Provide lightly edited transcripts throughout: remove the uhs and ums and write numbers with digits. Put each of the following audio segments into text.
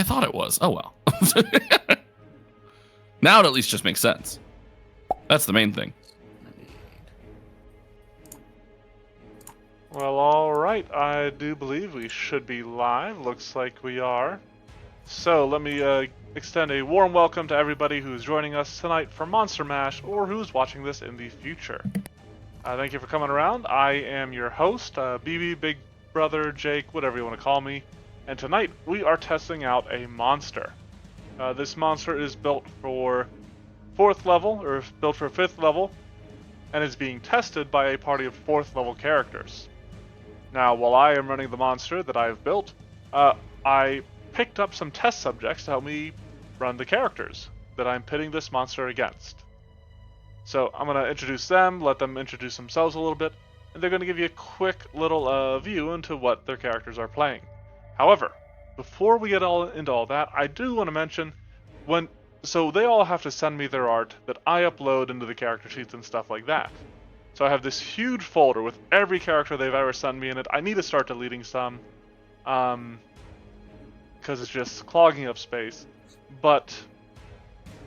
I thought it was. Oh well. Now it at least just makes sense. That's the main thing. Well, alright, I do believe we should be live. Looks like we are. So, let me extend a warm welcome to everybody who's joining us tonight for Monster Mash, or who's watching this in the future. Thank you for coming around. I am your host, BB, Big Brother, Jake, whatever you want to call me. And tonight, we are testing out a monster. This monster is built for 4th level, or built for 5th level, and is being tested by a party of 4th level characters. Now, while I am running the monster that I have built, I picked up some test subjects to help me run the characters that I'm pitting this monster against. So I'm going to introduce them, let them introduce themselves a little bit, and they're going to give you a quick little view into what their characters are playing. However, before we get into all that, I do want to mention, so they all have to send me their art that I upload into the character sheets and stuff like that. So I have this huge folder with every character they've ever sent me in it. I need to start deleting some, because it's just clogging up space. But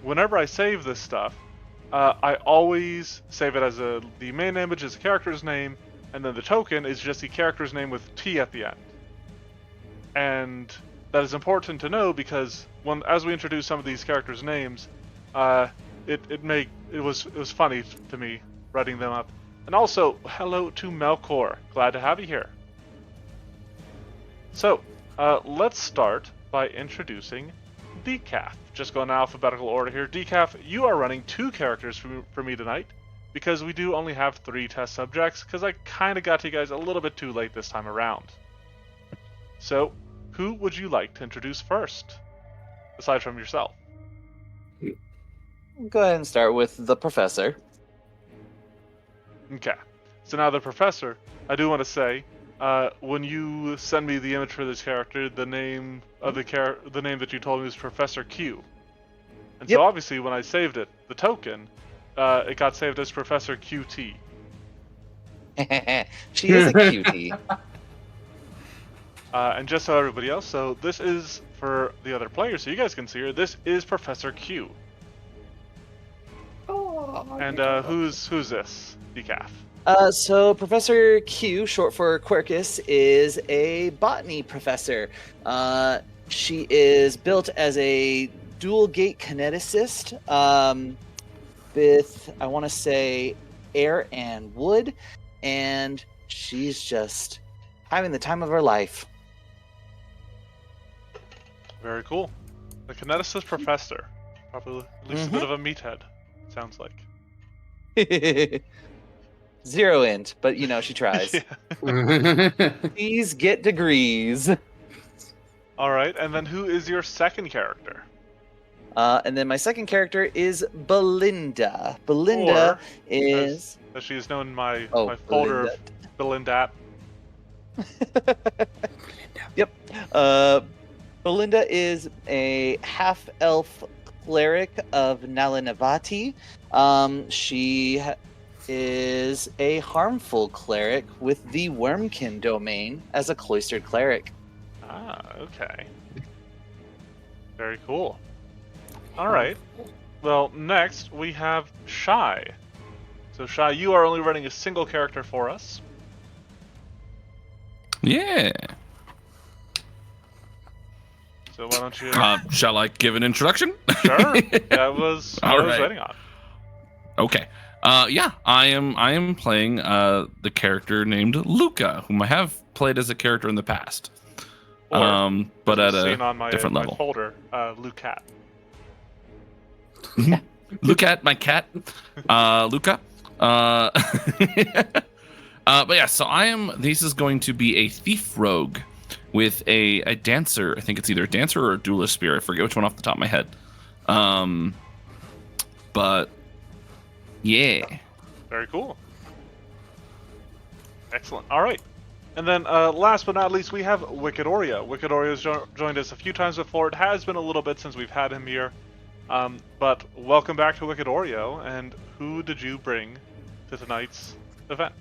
whenever I save this stuff, I always save it as the main image is the character's name, and then the token is just the character's name with T at the end. And that is important to know because as we introduce some of these characters' names, it was funny to me writing them up. And also, hello to Melkor. Glad to have you here. So, let's start by introducing Decaf. Just go in alphabetical order here. Decaf, you are running 2 characters for me tonight because we do only have 3 test subjects because I kind of got to you guys a little bit too late this time around. So, who would you like to introduce first, aside from yourself? Go ahead and start with the professor. Okay. So now the professor, I do want to say, when you send me the image for this character, the name of the name that you told me was Professor Q. And so obviously when I saved it, the token, it got saved as Professor QT. She is a cutie. And just so everybody else, so this is for the other players, so you guys can see her. This is Professor Q. Oh, and who's this? Decaf. So Professor Q, short for Quercus, is a botany professor. She is built as a dual gate kineticist with, I want to say, air and wood, and she's just having the time of her life. Very cool. The kineticist professor. Probably at least a bit of a meathead, sounds like. 0 int, but she tries. Please get degrees. Alright, and then who is your second character? And then my second character is Belinda. Belinda is... As she is known in my folder of Belindat. Yep. Belinda is a half-elf cleric of Nalinavati. She is a harmful cleric with the Wormkin domain as a cloistered cleric. Ah, okay. Very cool. Alright. Well, next we have Shy. So Shy, you are only running a single character for us. Yeah. So why don't you... shall I give an introduction? Sure. That was what I was waiting on. Okay. Yeah, I am playing the character named Luca, whom I have played as a character in the past. But at a different level. My folder, Lucat. Look at my cat, Luca. But yeah, so this is going to be a thief rogue with a dancer. I think it's either a dancer or a duelist spear. I forget which one off the top of my head. But yeah. Very cool. Excellent. All right. And then last but not least, we have Wicked Oreo. Wicked Oreo's joined us a few times before. It has been a little bit since we've had him here. But welcome back to Wicked Oreo. And who did you bring to tonight's event?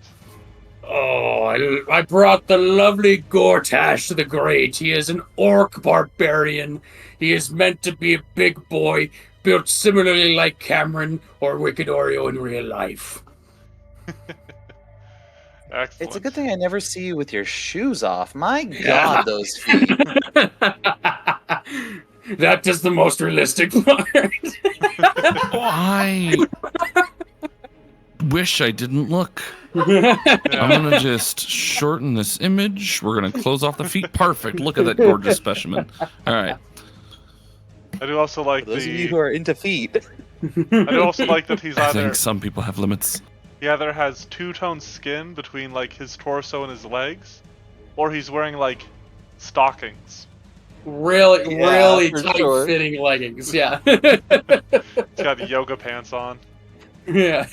Oh, I brought the lovely Gortash the Great. He is an orc barbarian. He is meant to be a big boy, built similarly like Cameron or Wicked Oreo in real life. Excellent. It's a good thing I never see you with your shoes off. My God, those feet. That is the most realistic part. I wish I didn't look. Yeah. I'm gonna just shorten this image. We're gonna close off the feet. Perfect. Look at that gorgeous specimen. All right. I do also like For those of you who are into feet. I do also like that he's I either think some people have limits. he either has two-tone skin between like his torso and his legs, or he's wearing like stockings. really for tight sure. fitting leggings. Yeah. He's got yoga pants on. Yeah.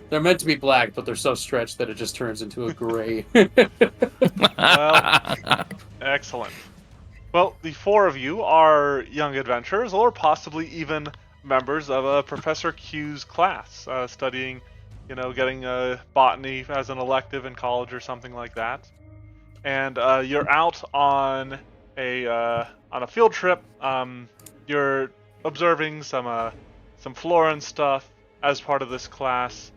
They're meant to be black, but they're so stretched that it just turns into a gray. Well, excellent. Well, the four of you are young adventurers, or possibly even members of Professor Q's class, studying, getting botany as an elective in college or something like that. And you're out on a field trip. You're observing some flora and stuff as part of this class,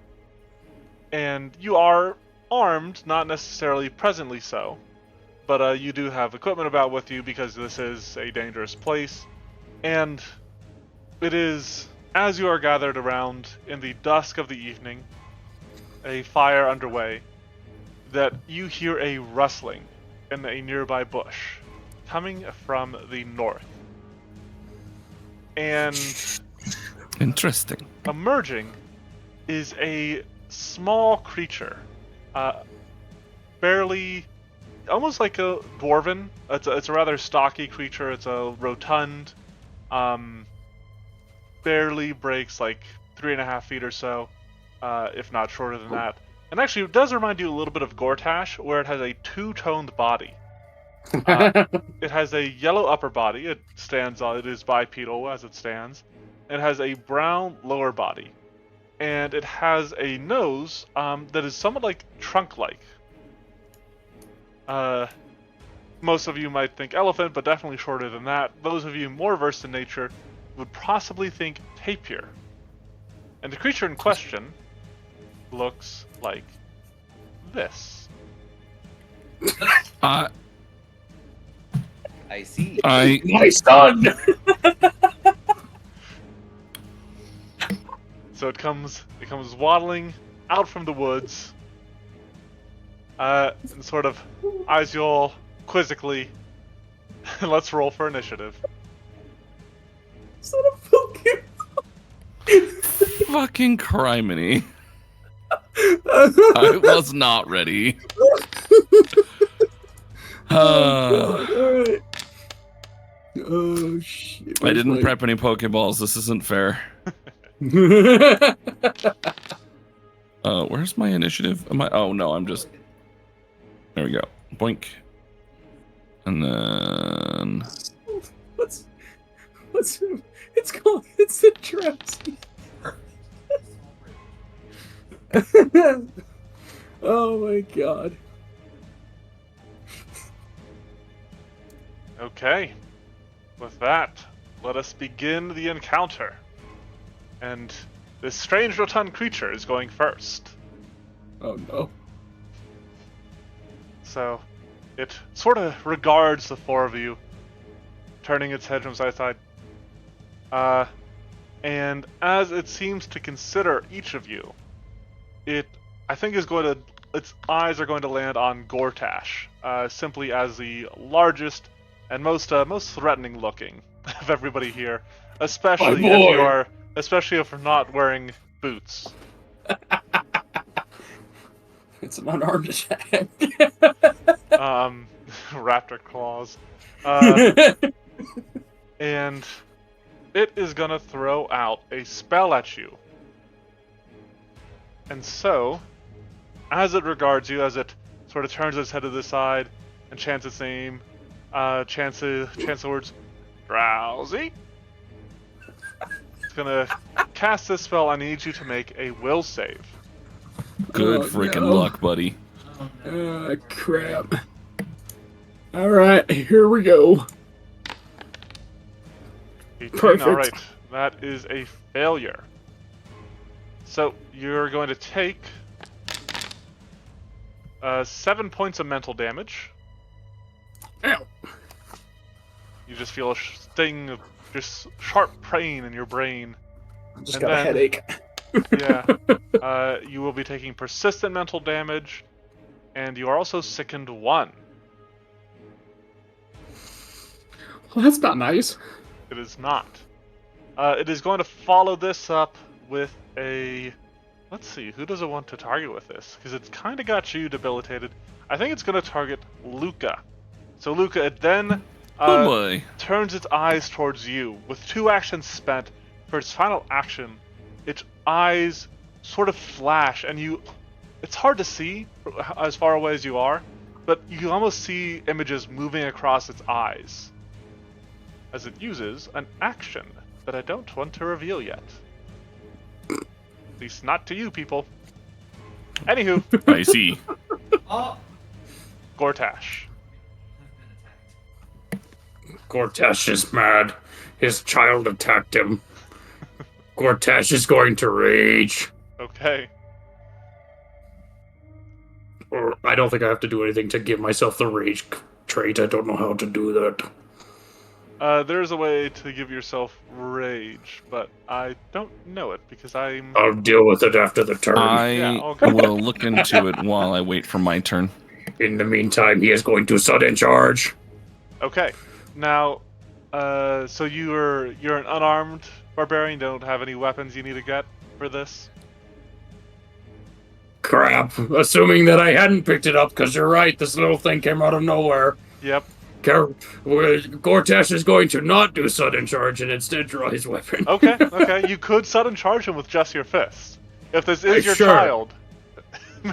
and you are armed, not necessarily presently so, but you do have equipment about with you because this is a dangerous place. And it is, as you are gathered around in the dusk of the evening, a fire underway, that you hear a rustling in a nearby bush coming from the north. And Interesting. emerging is a small creature, barely, almost like a dwarven. It's a rather stocky creature. It's a rotund, barely breaks like 3.5 feet or so, if not shorter than that. And actually, it does remind you a little bit of Gortash, where it has a two-toned body. It has a yellow upper body. It is bipedal as it stands. It has a brown lower body, and it has a nose that is somewhat like trunk-like. Most of you might think elephant, but definitely shorter than that. Those of you more versed in nature would possibly think tapir. And the creature in question looks like this. I see. My son. So it comes waddling out from the woods, and sort of eyes you all quizzically. Let's roll for initiative. Son of fucking. Fucking criminy. I was not ready. Alright. Oh shit. I didn't prep any Pokeballs. This isn't fair. Where's my initiative? Am I? Oh no, I'm just. There we go. Boink. And then. What's it's called? It's the Drowzee. Oh my god. Okay. With that, let us begin the encounter. And this strange rotund creature is going first. Oh no. So, it sort of regards the four of you, turning its head from side to side. And as it seems to consider each of you, I think its eyes are going to land on Gortash, simply as the largest and most threatening looking of everybody here, especially if you're not wearing boots. It's an unarmed attack. Raptor claws. And it is gonna throw out a spell at you. And so, as it regards you, as it sort of turns its head to the side and chants its name, chants the words, Drowzee. It's gonna cast this spell. I need you to make a will save. Good Oh, freaking no. luck, buddy. Crap. Alright, here we go. 18, Perfect. alright. That is a failure. So, you're going to take 7 points of mental damage. Ow. You just feel a sting of just sharp pain in your brain. I just And got a then- headache. Yeah. You will be taking persistent mental damage, and you are also sickened 1. Well, that's not nice. It is not. It is going to follow this up with a... Let's see, who does it want to target with this? Because it's kind of got you debilitated. I think it's going to target Luca. So Luca, it then Oh boy. turns its eyes towards you. With 2 actions spent, for its final action, its eyes sort of flash, and you... It's hard to see as far away as you are, but you almost see images moving across its eyes as it uses an action that I don't want to reveal yet. At least not to you people. Anywho, I see. Gortash. Gortash is mad. His child attacked him. Gortash is going to rage. Okay. Or I don't think I have to do anything to give myself the rage trait. I don't know how to do that. There's a way to give yourself rage, but I don't know it because I'm... I'll deal with it after the turn. I okay. will look into it while I wait for my turn. In the meantime, he is going to sudden charge. Okay. Now, so you're an unarmed barbarian, don't have any weapons you need to get for this? Crap. Assuming that I hadn't picked it up, because you're right, this little thing came out of nowhere. Yep. Gortash is going to not do sudden charge and instead draw his weapon. Okay. You could sudden charge him with just your fist. If this is your Sure. child,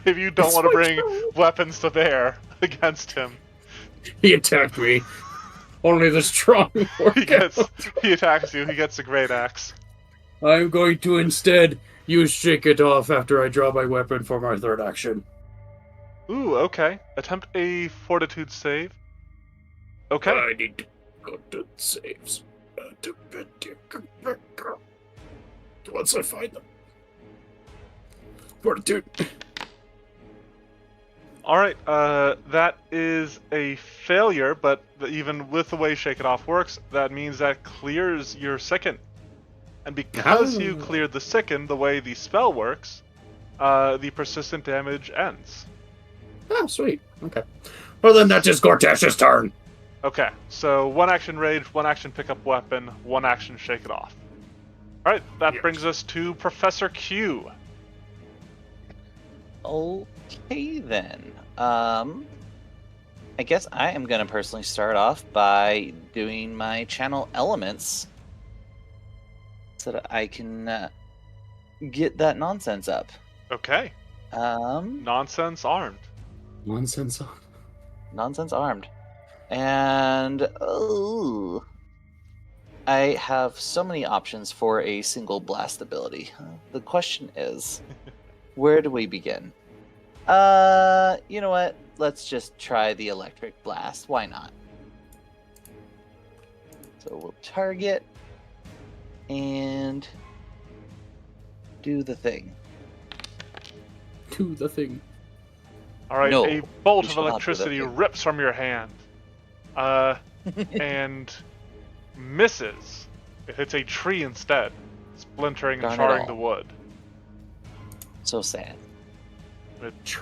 maybe you don't It's want to my bring child. weapons to bear against him. He attacked me. Only the strong work out. He attacks you. He gets a great axe. I'm going to instead use Shake It Off after I draw my weapon for my third action. Ooh, okay. Attempt a fortitude save. Okay. I need to go to saves. Once I find them. Fortitude. Alright, that is a failure, but even with the way Shake It Off works, that means that clears your sicken. And because you cleared the sicken, the way the spell works, the persistent damage ends. Oh, sweet. Okay. Well, then that's just Gortash's turn. Okay, so 1 action rage, 1 action pick up weapon, 1 action Shake It Off. Alright, that Yes. brings us to Professor Q. Okay then. I guess I am gonna personally start off by doing my channel elements so that I can get that nonsense up. Okay, Um, nonsense armed. Nonsense. Nonsense armed. And I have so many options for a single blast ability. The question is, where do we begin? You know what? Let's just try the electric blast. Why not? So we'll target and do the thing. Do the thing. Alright, No, a bolt you of shall not do that electricity thing. rips from your hand. And misses. It hits a tree instead, splintering and Darn it charring all. the wood. So sad.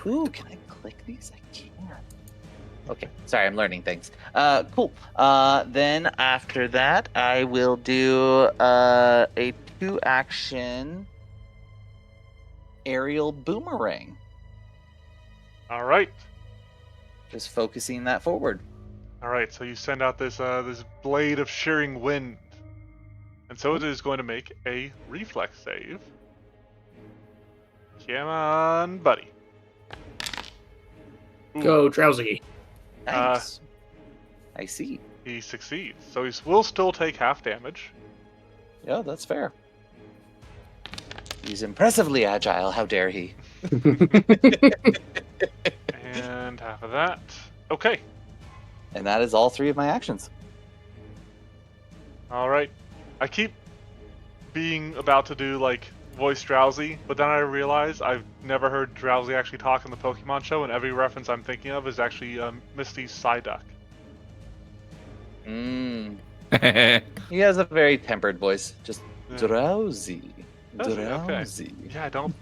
Ooh, can I click these? I can't. Okay, sorry, I'm learning things. Cool. Then after that, I will do a 2-action aerial boomerang. Alright. Just focusing that forward. Alright, so you send out this this blade of shearing wind. And so it is going to make a reflex save. Come on, buddy. Ooh, Go, Drowzee. Nice. I see. he succeeds. So he will still take half damage. Yeah, that's fair. He's impressively agile. How dare he? And half of that. Okay. And that is all 3 of my actions. All right. I keep being about to do like voice Drowzee, but then I realize I've never heard Drowzee actually talk in the Pokemon show, and every reference I'm thinking of is actually Misty's Psyduck. He has a very tempered voice. Just Yeah. Drowzee. Does he? Okay. Drowzee. Yeah, I don't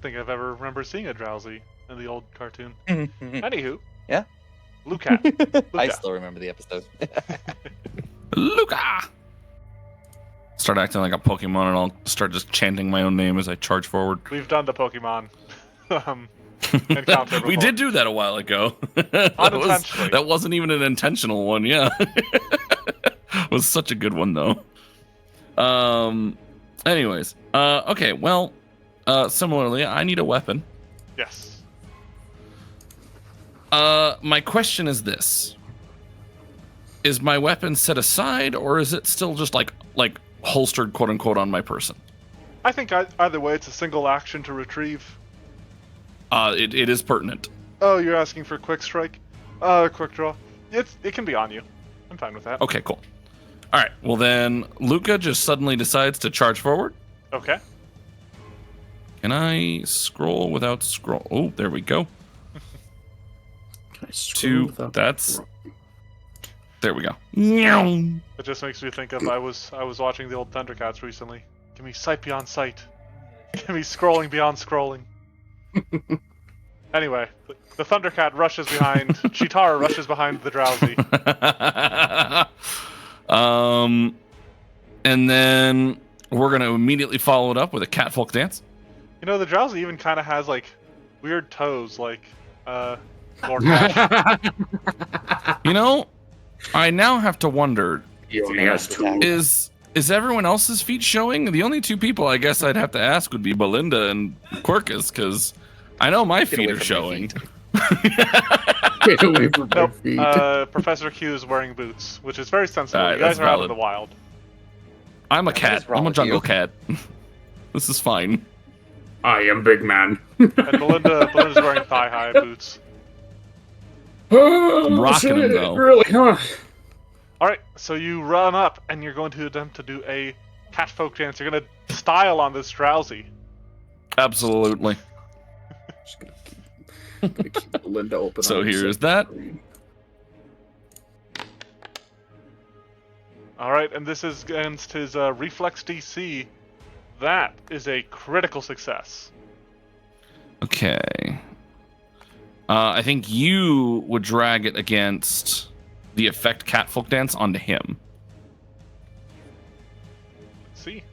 think I've ever remember seeing a Drowzee in the old cartoon. Anywho. Yeah. Lucat. I still remember the episode. Luca! Start acting like a Pokemon, and I'll start just chanting my own name as I charge forward. We've done the Pokemon encounter before. We did do that a while ago. Unintentionally. That wasn't even an intentional one, yeah. It was such a good one, though. Anyways. Okay, well, similarly, I need a weapon. Yes. My question is this. Is my weapon set aside, or is it still just like holstered, quote unquote, on my person? I think either way, it's a single action to retrieve. It is pertinent. Oh, you're asking for quick strike? Quick draw. It can be on you. I'm fine with that. Okay, cool. All right, well then, Luca just suddenly decides to charge forward. Okay. Can I scroll without scroll? Oh, there we go. Can I scroll 2. without- That's. There we go. It just makes me think of I was watching the old Thundercats recently. Give me sight beyond sight. Give me scrolling beyond scrolling. Anyway, the Thundercat rushes behind. Chitara rushes behind the Drowzee. And then we're gonna immediately follow it up with a catfolk dance. You know, the Drowzee even kind of has like weird toes, like Gortash. You know, I now have to wonder: He only has 2. is everyone else's feet showing? The only 2 people I guess I'd have to ask would be Belinda and Quirkus, because I know my feet are showing. Get away from my Nope. feet. Professor Q is wearing boots, which is very sensible. Alright, You guys that's are out in valid. the wild. I'm a What cat. is wrong I'm a with jungle you? cat. This is fine. I am big man. And Belinda's wearing thigh-high boots. I'm rocking him, though. Really, huh? Alright, so you run up, and you're going to attempt to do a catfolk dance. You're going to style on this Drowzee. Absolutely. Just gonna keep Linda open. So on the here's that. screen. Alright, and this is against his reflex DC. That is a critical success. Okay. I think you would drag it against the effect catfolk dance onto him. Let's see.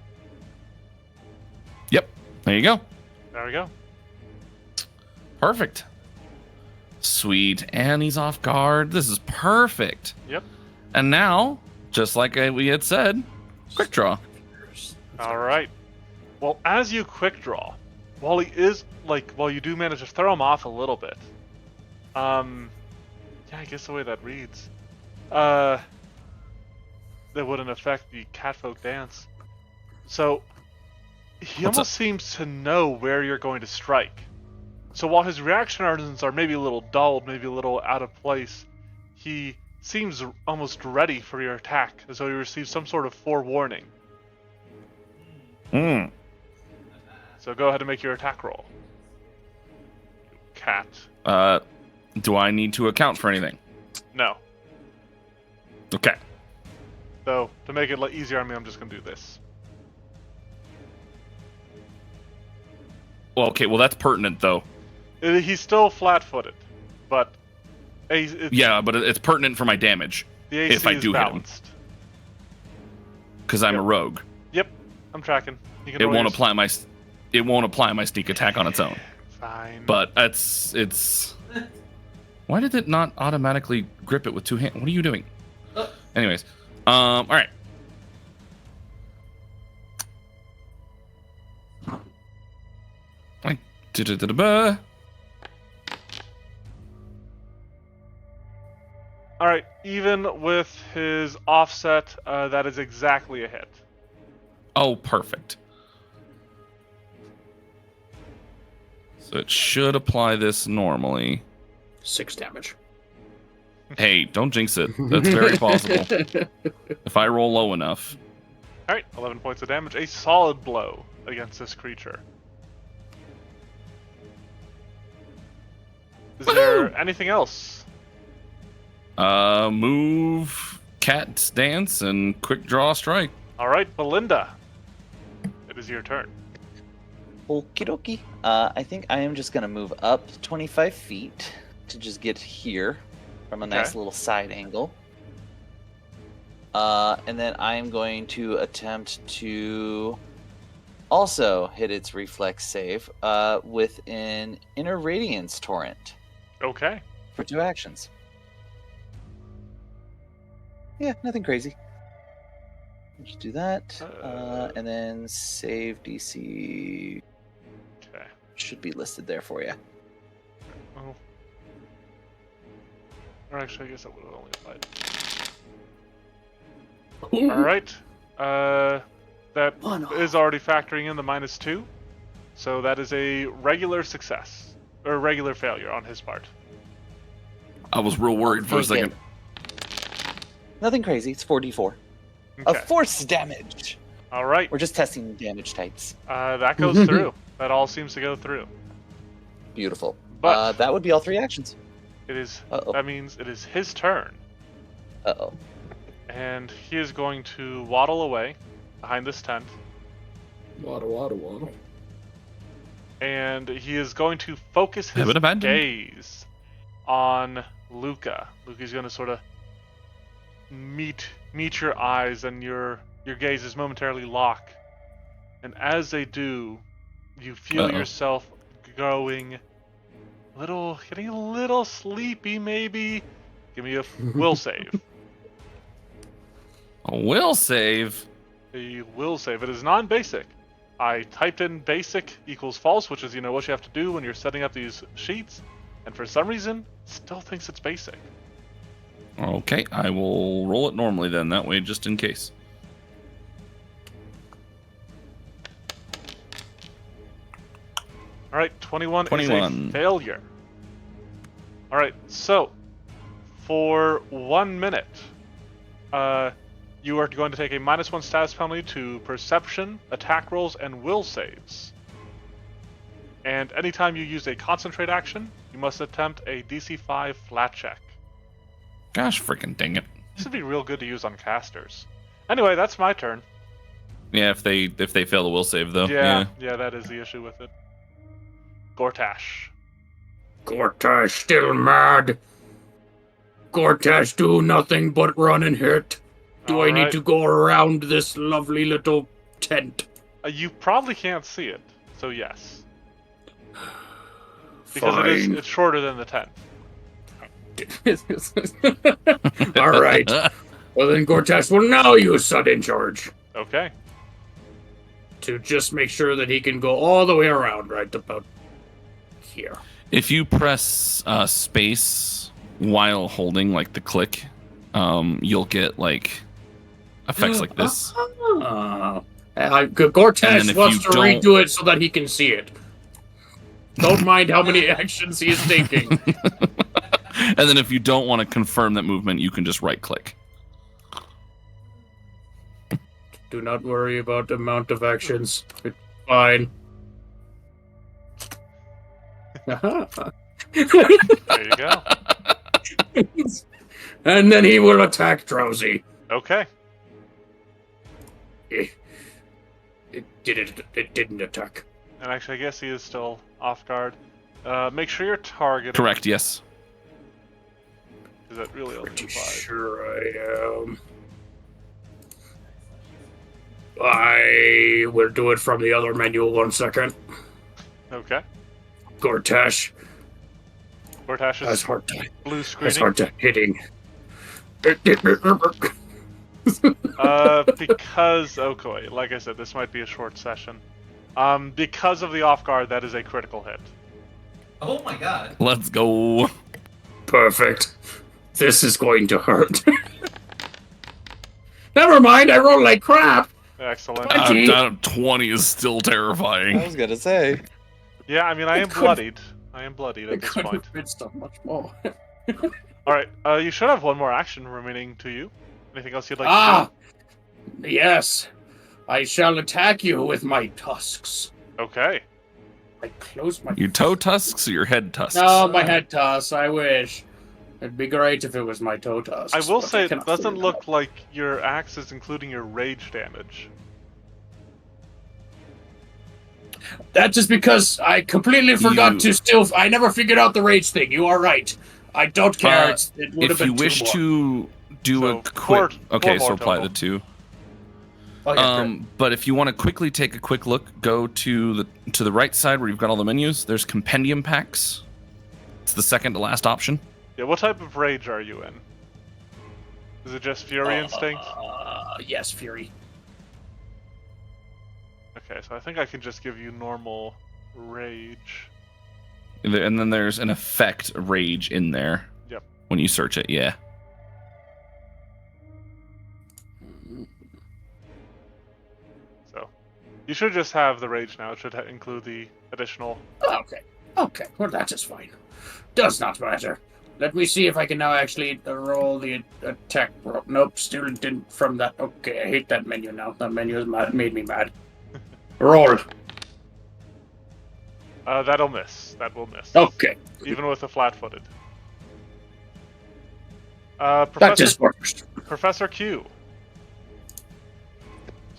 Yep. There you go. There we go. Perfect. Sweet. And he's off guard. This is perfect. Yep. And now, just like we had said, quick draw. Alright. Well, as you quick draw, while you do manage to throw him off a little bit, yeah, I guess the way that reads, that wouldn't affect the catfolk dance. So, he What's almost seems to know where you're going to strike. So while his reactions are maybe a little dulled, maybe a little out of place, he seems almost ready for your attack, as though he receives some sort of forewarning. Hmm. So go ahead and make your attack roll. Cat. Do I need to account for anything? No. Okay. So, to make it easier on me, I'm just going to do this. Well, okay. Well, that's pertinent, though. He's still flat-footed, but Yeah, but it's pertinent for my damage the AC if I is do hit him. balanced. Because I'm a rogue. Yep, I'm tracking. You can It roll won't your- apply my sneak attack on its own. Fine. But it's. Why did it not automatically grip it with 2 hands? What are you doing? Anyways, all right. Like, da-da-da-da-ba. All right, even with his offset, that is exactly a hit. Oh, perfect. So it should apply this normally. 6 damage. Hey, don't jinx it. That's very possible. If I roll low enough. Alright, 11 points of damage. A solid blow against this creature. Is there anything else? Move, cat stance, and quick draw strike. Alright, Belinda. It is your turn. Okie dokie. I think I am just going to move up 25 feet to just get here from a nice little side angle. And then I am going to attempt to also hit its reflex save with an Inner Radiance Torrent. Okay. For 2 actions. Yeah, nothing crazy. Just do that. And then save DC. Okay. Should be listed there for you. Oh. Or actually, I guess that would have only applied. Alright. That is already factoring in the -2. So that is a regular success. Or regular failure on his part. I was real worried for a second. Nothing crazy. It's 4d4 Okay. of force damage. Alright. We're just testing damage types. That goes through. That all seems to go through. Beautiful. But that would be all 3 actions. it is. Uh-oh. That means it is his turn. Uh-oh. And he is going to waddle away behind this tent. Waddle. And he is going to focus his Have it abandoned. gaze on Luca. Luca's going to sort of meet your eyes, and your gazes momentarily lock. And as they do, you feel yourself getting a little sleepy, maybe. Give me a will save. A will save. A will save. It is non-basic. I typed in basic equals false, which is what you have to do when you're setting up these sheets, and for some reason, still thinks it's basic. Okay, I will roll it normally then, that way just in case. Alright, 21 is 21. a failure. Alright, so, for 1 minute, you are going to take a -1 status penalty to perception, attack rolls, and will saves. And anytime you use a concentrate action, you must attempt a DC 5 flat check. Gosh freaking dang it. This would be real good to use on casters. Anyway, that's my turn. Yeah, if they fail the will save though. Yeah, that is the issue with it. Gortash. Gortash still mad. Gortash do nothing but run and hit. Do I need to go around this lovely little tent? You probably can't see it, so yes. Because it's shorter than the tent. All right. Well then, Gortash will now use sudden charge Okay. to just make sure that he can go all the way around right about here. If you press space while holding like the click, you'll get like effects like this. Gortash wants to redo it so that he can see it. Don't mind how many actions he is taking. And then if you don't want to confirm that movement, you can just right click. Do not worry about the amount of actions. It's fine. There you go. And then he will attack Drowzee. Okay. It didn't attack. And actually, I guess he is still off guard. Make sure you're targeted. Correct, yes. Is that really only Pretty 5? sure I am. I will do it from the other menu 1 second. Okay. Gortash Gortash has is hard time. blue Has screening. hard time hitting. Because okay, like I said, this might be a short session. Because of the off guard, that is a critical hit. Oh my god. Let's go. Perfect. This is going to hurt. Never mind, I rolled like crap. Excellent. 20. 20 is still terrifying. I was gonna say. Yeah, I mean, I am bloodied. I am bloodied at It this could point. have been so much more. Alright, you should have one more action remaining to you. Anything else you'd like to Ah, yes. I shall attack you with my tusks. do? Okay. I close my. Your toe tusks or your head tusks? No, my head tusks. I wish. It'd be great if it was my toe tusks. I will but say it cannot doesn't figure look out. like your axe is including your rage damage. That's just because I completely forgot You- to still. I never figured out the rage thing. You are right. I don't care. It would have If been you wish two more. to do So, a quick, four okay, more so apply total. the 2. Oh, yeah, great. But if you want to quickly take a quick look, go to the right side where you've got all the menus. There's compendium packs. It's the second to last option. Yeah, what type of rage are you in? Is it just Fury Instinct? Yes, Fury. Okay, so I think I can just give you normal rage. And then there's an effect rage in there. Yep. When you search it, yeah. So, you should just have the rage now. It should include the additional. Okay. Okay. Well, that is fine. Does not matter. Let me see if I can now actually roll the attack. Nope, still didn't from that. Okay, I hate that menu now. That menu has made me mad. Roll. That'll miss. That will miss. Okay. Even with a flat-footed. That Professor, just works. Professor Q.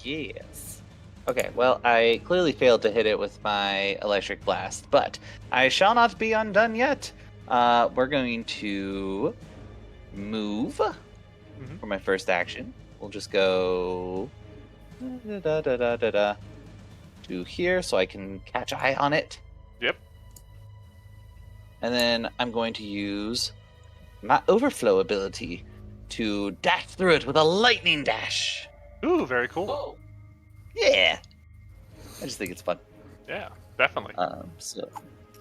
Yes. Okay, well, I clearly failed to hit it with my electric blast, but I shall not be undone yet. We're going to move for my first action. We'll just go to here so I can catch eye on it. Yep. And then I'm going to use my overflow ability to dash through it with a lightning dash. Ooh, very cool. Yeah. I just think it's fun. Yeah, definitely. So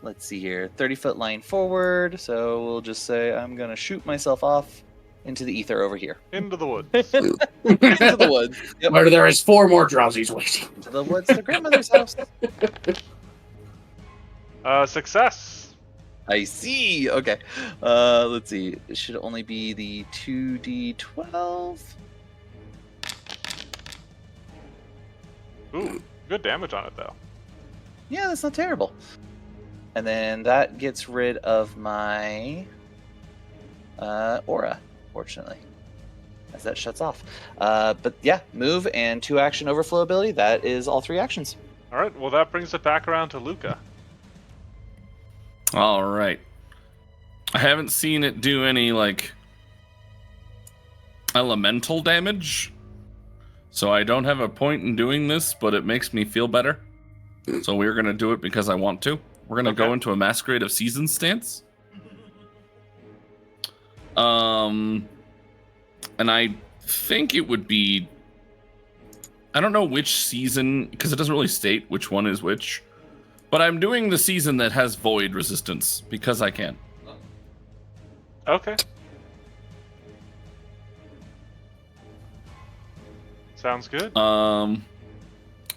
let's see here. 30-foot line forward. So we'll just say I'm going to shoot myself off into the ether over here. Into the woods. Into the woods. Yep. Where there is 4 more Drowzees waiting. Into the woods to grandmother's house. Success. I see. Okay. Let's see. It should only be the 2d12. Ooh, good damage on it though. Yeah, that's not terrible. And then that gets rid of my aura, fortunately, as that shuts off. But yeah, move and 2 action overflow ability. That is all 3 actions. All right. Well, that brings it back around to Luca. All right. I haven't seen it do any like elemental damage, so I don't have a point in doing this, but it makes me feel better. So we're gonna do it because I want to. We're gonna go into a Masquerade of Seasons stance. And I think it would be. I don't know which season because it doesn't really state which one is which. But I'm doing the season that has void resistance because I can. Okay. Sounds good. All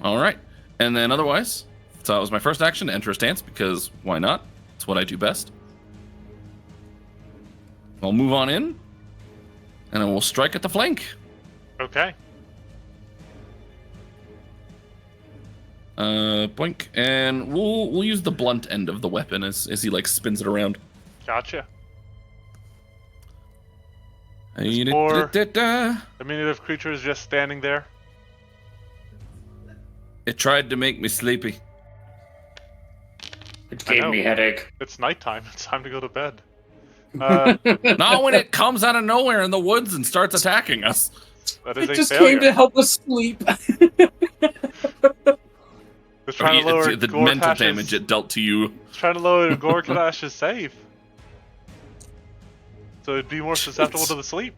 right. And then otherwise, so that was my first action to enter a stance because why not? It's what I do best. I'll move on in, and then we'll strike at the flank. Okay. Boink, and we'll use the blunt end of the weapon as he like spins it around. Gotcha. It Diminutive creature is just standing there. tried to make me sleepy. It I gave know. me headache. It's nighttime. It's time to go to bed. Not when it comes out of nowhere in the woods and starts attacking us. That is It a just failure. came to help us sleep. It's trying to lower The Gortash's- mental damage it dealt to you. It's trying to lower Gortash's save. So it'd be more susceptible to the sleep.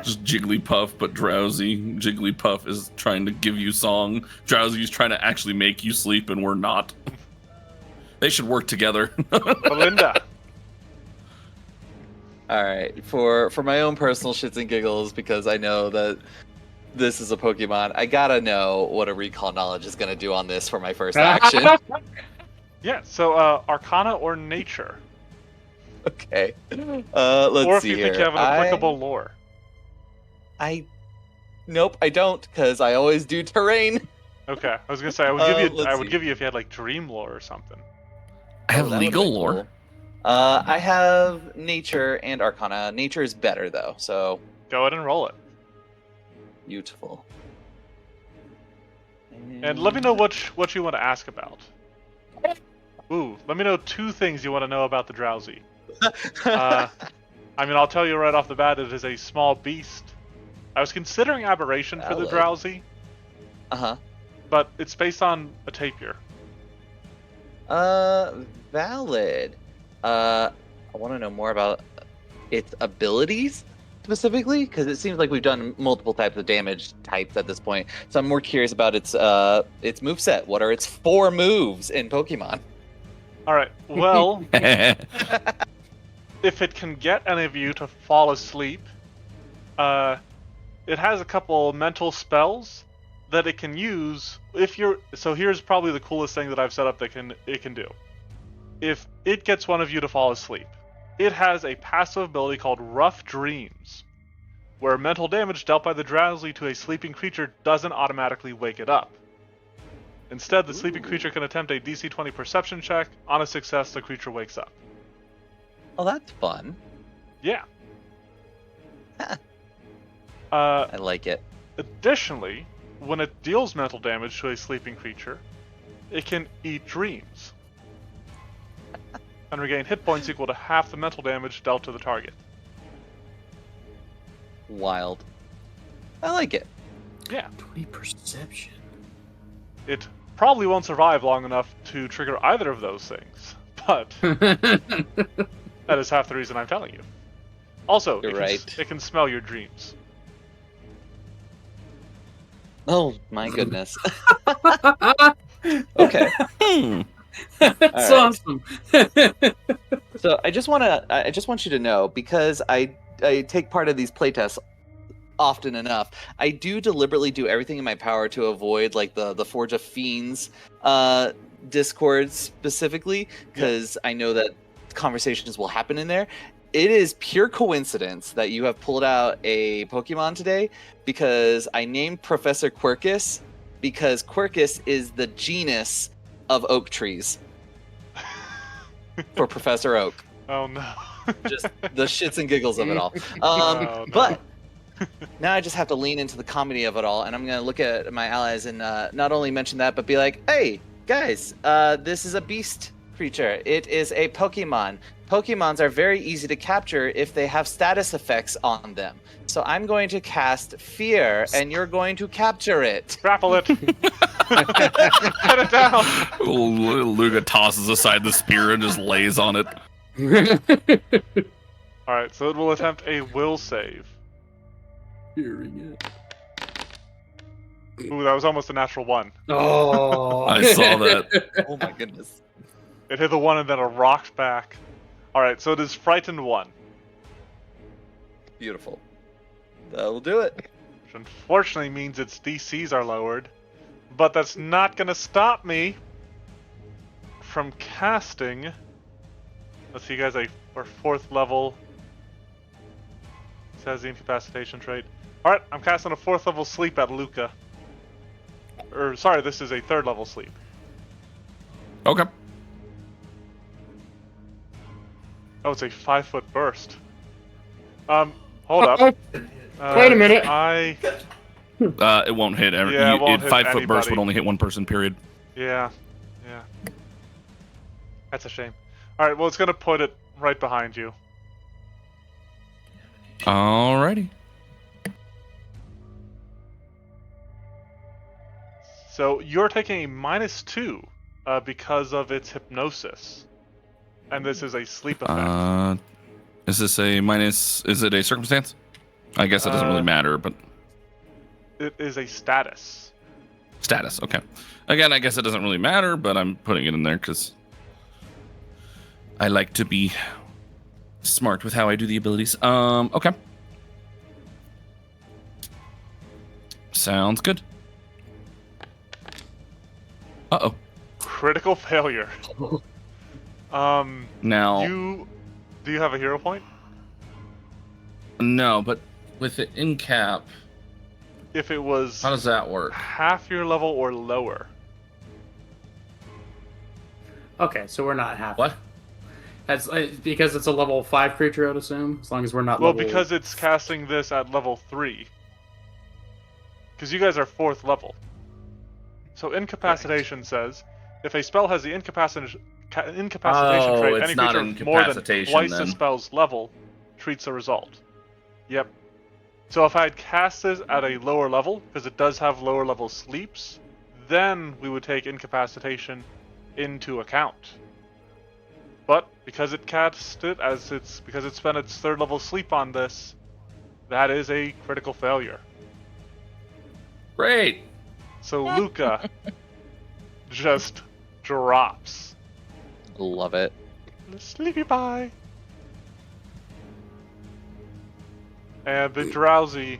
Just Jigglypuff, but Drowzee. Jigglypuff is trying to give you song. Drowzee's trying to actually make you sleep, and we're not. They should work together. Belinda. All right, for my own personal shits and giggles, because I know that this is a Pokemon, I gotta know what a recall knowledge is gonna do on this for my first action. Yeah, so Arcana or Nature. Okay. Let's Or if see you here. think you have an applicable lore. Nope, I don't, because I always do terrain. Okay, I was gonna say I would give you let's I would see. give you if you had like Dream lore or something. I have that would've legal been lore. cool. I have Nature and Arcana. Nature is better though, so Go ahead and roll it. beautiful. And let me know what you want to ask about. Ooh, let me know 2 things you want to know about the Drowzee. I mean, I'll tell you right off the bat, it is a small beast. I was considering Aberration for the Valid. Drowzee, Uh-huh. but it's based on a tapir. Valid. I want to know more about its abilities specifically, because it seems like we've done multiple types of damage types at this point. So I'm more curious about its moveset. What are its 4 moves in Pokemon? All right. Well, if it can get any of you to fall asleep, it has a couple mental spells that it can use if you're. So here's probably the coolest thing that I've set up that it can do. If it gets one of you to fall asleep, it has a passive ability called Rough Dreams, where mental damage dealt by the Drowzee to a sleeping creature doesn't automatically wake it up. Instead, the sleeping creature can attempt a DC 20 perception check. On a success, the creature wakes up. Oh, that's fun. Yeah. I like it. Additionally, when it deals mental damage to a sleeping creature, it can eat dreams and regain hit points equal to half the mental damage dealt to the target. Wild. I like it. Yeah. 20 perception. It probably won't survive long enough to trigger either of those things, but that is half the reason I'm telling you. Also, You're right. it can smell your dreams. Oh my goodness. Okay. That's All right. awesome. So I just want you to know, because I take part of these playtests often enough, I do deliberately do everything in my power to avoid like the Forge of Fiends Discord specifically, because I know that conversations will happen in there. It is pure coincidence that you have pulled out a Pokemon today, because I named Professor Quirkus because Quirkus is the genus of oak trees for Professor Oak. Oh no. Just the shits and giggles of it all. Oh, no. But now I just have to lean into the comedy of it all, and I'm going to look at my allies and not only mention that, but be like, hey, guys, this is a beast creature. It is a Pokemon. Pokemons are very easy to capture if they have status effects on them. So I'm going to cast Fear, and you're going to capture it. Grapple it. Put it down. Luga tosses aside the spear and just lays on it. Alright, so it will attempt a will save. Hearing it. Ooh, that was almost a natural 1. Oh, I saw that. Oh my goodness. It hit the 1 and then it rocked back. Alright, so it is Frightened 1. Beautiful. That'll do it. Which unfortunately means its DCs are lowered. But that's not going to stop me from casting. Let's see, you guys, our 4th level. This has the incapacitation trait. Alright, I'm casting a 4th level sleep at Luca. Or, sorry, this is a 3rd level sleep. Okay. Oh, it's a 5-foot burst. Hold up. Wait a minute. It won't hit. Yeah, it won't hit 5-foot burst anybody. would only hit one person. Period. Yeah. That's a shame. Alright, well, it's going to put it right behind you. Alrighty. So you're taking a -2 because of its hypnosis. And this is a sleep effect. Is this a minus? Is it a circumstance? I guess it doesn't really matter, but It is a status. status. Okay. Again, I guess it doesn't really matter, but I'm putting it in there because I like to be smart with how I do the abilities. Okay. Sounds good. Uh-oh. Critical critical failure. Now, Do you have a hero point? no, but with it in cap, If it was how does that work? half your level or lower. Okay, so we're not half. What? That's because it's a level 5 creature, I'd assume. As long as we're not Well, level... because it's casting this at level 3. Because you guys are 4th level. So incapacitation says, if a spell has the incapacitation trait, any it's creature not of more than incapacitation, twice the then. spell's level treats the result. Yep. So if I had cast this at a lower level, because it does have lower level sleeps, then we would take incapacitation into account. But because it cast it because it spent its 3rd level sleep on this, that is a critical failure. Great. So Luca just drops. Love it. Sleepy bye. And the Drowzee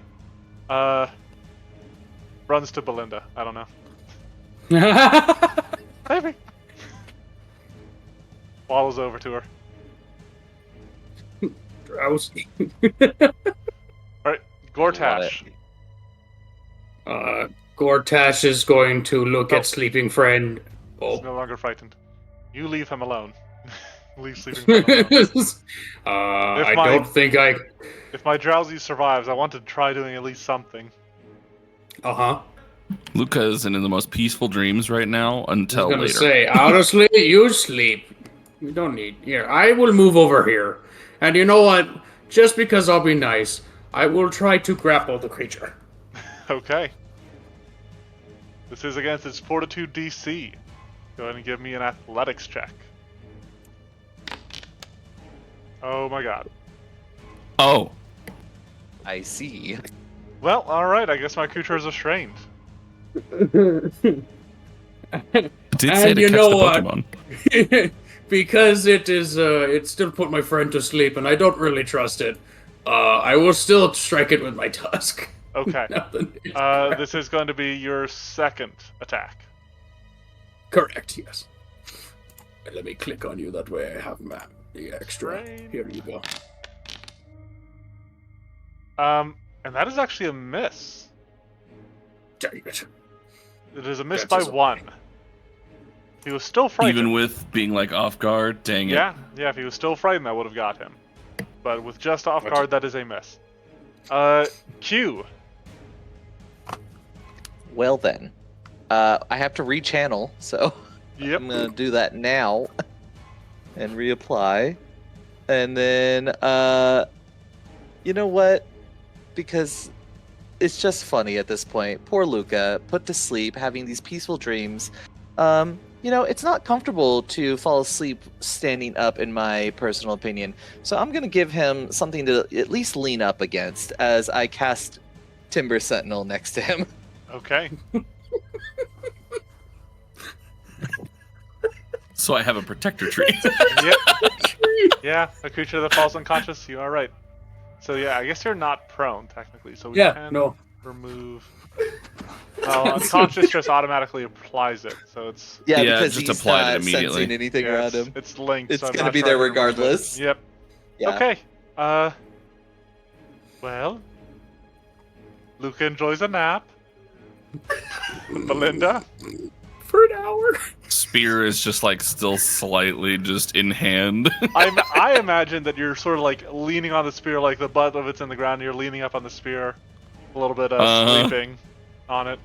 runs to Belinda. I don't know. Maybe. Waddles over to her. Drowsy. Alright, Gortash. Gortash is going to look Oh. at Sleeping Friend. He's Oh. no longer frightened. You leave him alone. Leave Sleeping Friend alone. I my- don't think I... If my Drowzee survives, I want to try doing at least something. Uh-huh. Luca is in the most peaceful dreams right now I was until gonna later. say, honestly, you sleep. You don't need... Here, I will move over here. And you know what? Just because I'll be nice, I will try to grapple the creature. Okay. This is against its Fortitude DC. Go ahead and give me an athletics check. Oh my god. Oh, I see. Well, alright, I guess my creature is restrained. it did say And to you catch know the what? Pokemon. Because it still put my friend to sleep, and I don't really trust it. I will still strike it with my tusk. Okay. Nothing. This is going to be your 2nd attack. Correct, yes. Let me click on you, that way I have the extra. Train. Here you go. And that is actually a miss. Dang it. It is a miss That's by just okay. 1. He was still frightened. Even with being like off guard, dang it. Yeah, if he was still frightened, that would have got him. But with just off What? guard, that is a miss. Q. Well then, I have to rechannel, so Yep. I'm gonna do that now and reapply, and then you know what? Because it's just funny at this point. Poor Luca, put to sleep, having these peaceful dreams. It's not comfortable to fall asleep standing up, in my personal opinion. So I'm gonna give him something to at least lean up against as I cast Timber Sentinel next to him. Okay. So I have a protector tree. Yep. Yeah, a creature that falls unconscious, you are right. So yeah, I guess you're not prone, technically. So we Yeah, can no. remove... Well, unconscious just automatically applies it, so it's... Yeah, Yeah, because just he's apply it not immediately. sensing anything yeah, around it's, him. it's linked, It's so I'm gonna not be trying there to remove it. regardless. Yep. Yeah. Okay. Well... Luca enjoys a nap. Belinda? For an hour. Spear is just like still slightly just in hand. I imagine that you're sort of like leaning on the spear, like the butt of it's in the ground, and you're leaning up on the spear, a little bit sleeping on it.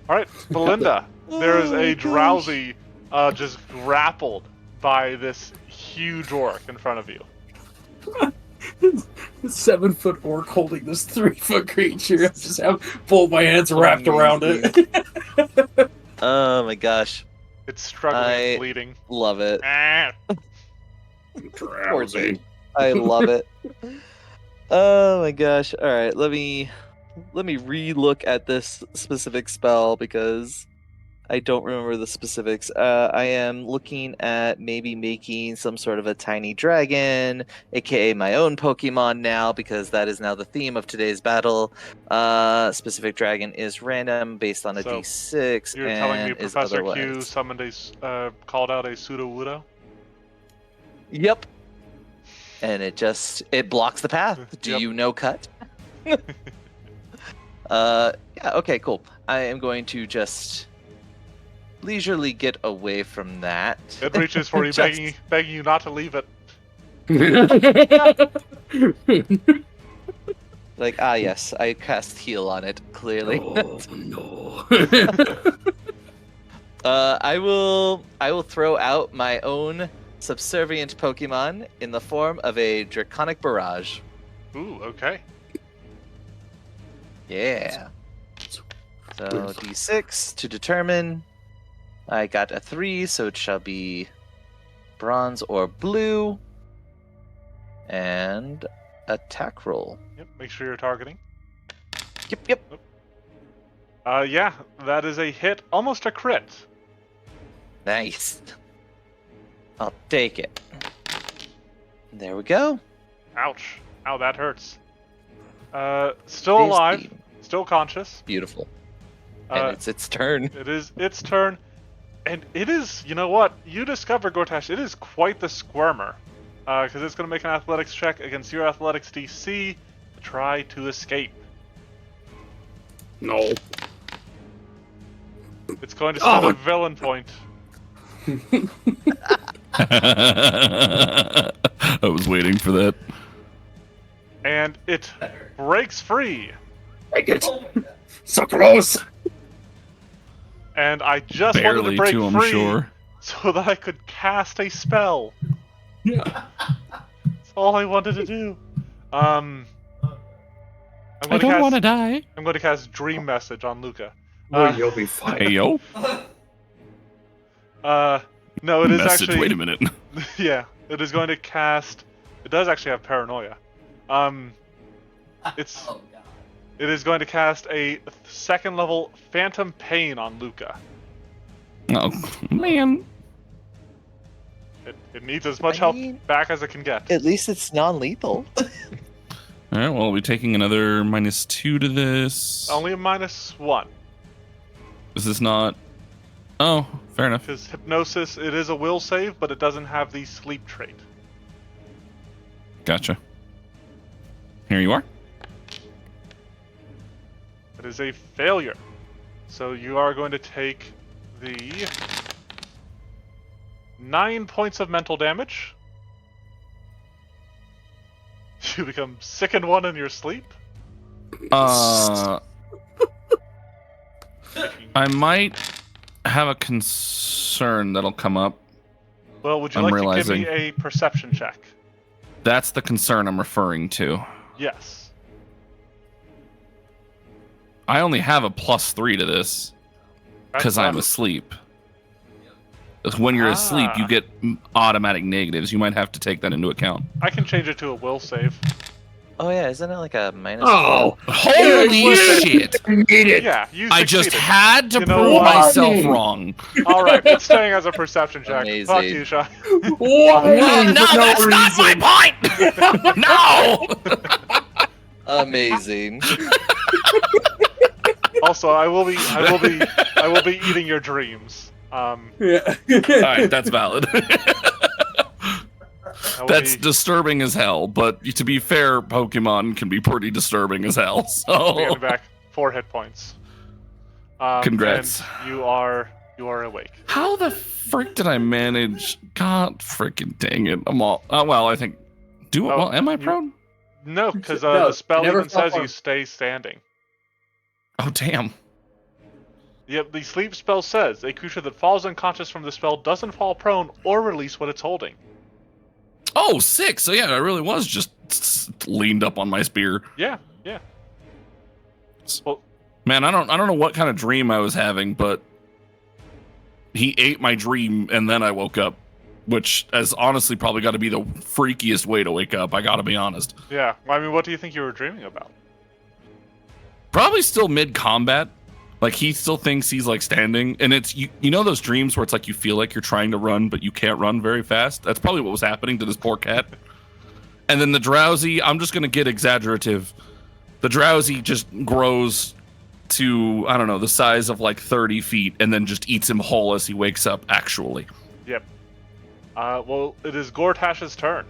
Alright, Belinda, there is a Drowzee just grappled by this huge orc in front of you. 7-foot orc holding this 3-foot creature. I just have both my hands wrapped around it. Oh my gosh. It's struggling and bleeding. Love it. Ah. Poor thing. I love it. Oh my gosh. Alright, let me re-look at this specific spell because I don't remember the specifics. I am looking at maybe making some sort of a tiny dragon, aka my own Pokemon now, because that is now the theme of today's battle. Specific dragon is random based on a So, D6 You're and telling me is Professor Q otherwise. summoned called out a Sudowoodo? Yep. And it blocks the path. Do Yep. you know cut? Yeah, okay, cool. I am going to just leisurely get away from that. It reaches for you, Just- begging you not to leave it. Like, yes, I cast heal on it, clearly. Oh no. I will throw out my own subservient Pokemon in the form of a Draconic Barrage. Ooh, okay. Yeah. So D6 to determine. I got a 3, so it shall be bronze or blue. And attack roll. Yep, make sure you're targeting. Yep. Yeah, that is a hit, almost a crit. Nice. I'll take it. There we go. Ouch. Ow, that hurts. Still 15. alive, still conscious. Beautiful. And it's its turn. It is its turn. And it is, you know what? You discover, Gortash, it is quite the squirmer. Because it's going to make an athletics check against your athletics DC to try to escape. No. It's going to spend Oh. a villain point. I was waiting for that. And it breaks free. Take it. Oh my god. So close. And I just wanted to Barely break too, I'm free sure. so that I could cast a spell. Yeah. That's all I wanted to do. I'm I going don't want to to die. I'm going to cast Dream Message on Luca. Well, you'll be fine. Hey, yo. No, it is Message, actually. wait a minute. Yeah, it is going to cast. It does actually have Paranoia. It's. Oh god. It is going to cast a second level Phantom Pain on Luca. Oh, man. It needs as much I help mean- back as it can get. At least it's non-lethal. All right, well, we're taking another -2 to this. Only a -1. Is this not... Oh, fair enough. Because Hypnosis, it is a will save, but it doesn't have the sleep trait. Gotcha. Here you are. It is a failure. So you are going to take the 9 points of mental damage. You become sickened one in your sleep. I might have a concern that'll come up. Well, would you I'm like realizing. to give me a perception check? That's the concern I'm referring to. Yes. I only have a +3 to this That's because I'm fine. asleep. When you're asleep, you get automatic negatives. You might have to take that into account. I can change it to a will save. Oh yeah, isn't it like a -4? Oh, Holy shit! need it. Yeah, you I just succeeded. had to You know prove what? myself wrong. All right, it's staying as a perception check. Amazing. Fuck you, Sean. Why? No, For that's not reason. my point. No. Amazing. Also, I will be eating your dreams. Yeah. All right, that's valid. I will That's be- disturbing as hell. But to be fair, Pokemon can be pretty disturbing as hell. So getting back 4 hit points. Congrats. And you are awake. how the frick did I manage? God freaking dang it! I'm all. Well, I think. Do it. Oh, Well, am I you- prone? No, because No, the spell you never even says fall you stay standing. Oh damn. Yep, the sleep spell says a creature that falls unconscious from the spell doesn't fall prone or release what it's holding. Oh, 6. So yeah, I really was just leaned up on my spear. Yeah. Well, Man, I don't know what kind of dream I was having, but he ate my dream and then I woke up, which has honestly probably got to be the freakiest way to wake up. I got to be honest. yeah. Well, I mean, what do you think you were dreaming about? Probably still mid combat, Like he still thinks he's like standing, and it's you know those dreams where it's like you feel like you're trying to run, but you can't run very fast. That's probably what was happening to this poor cat. And then the Drowzee, I'm just gonna get exaggerative. The Drowzee just grows to, I don't know, the size of like 30 feet, and then just eats him whole as he wakes up. Actually, Yep. Well, it is Gortash's turn.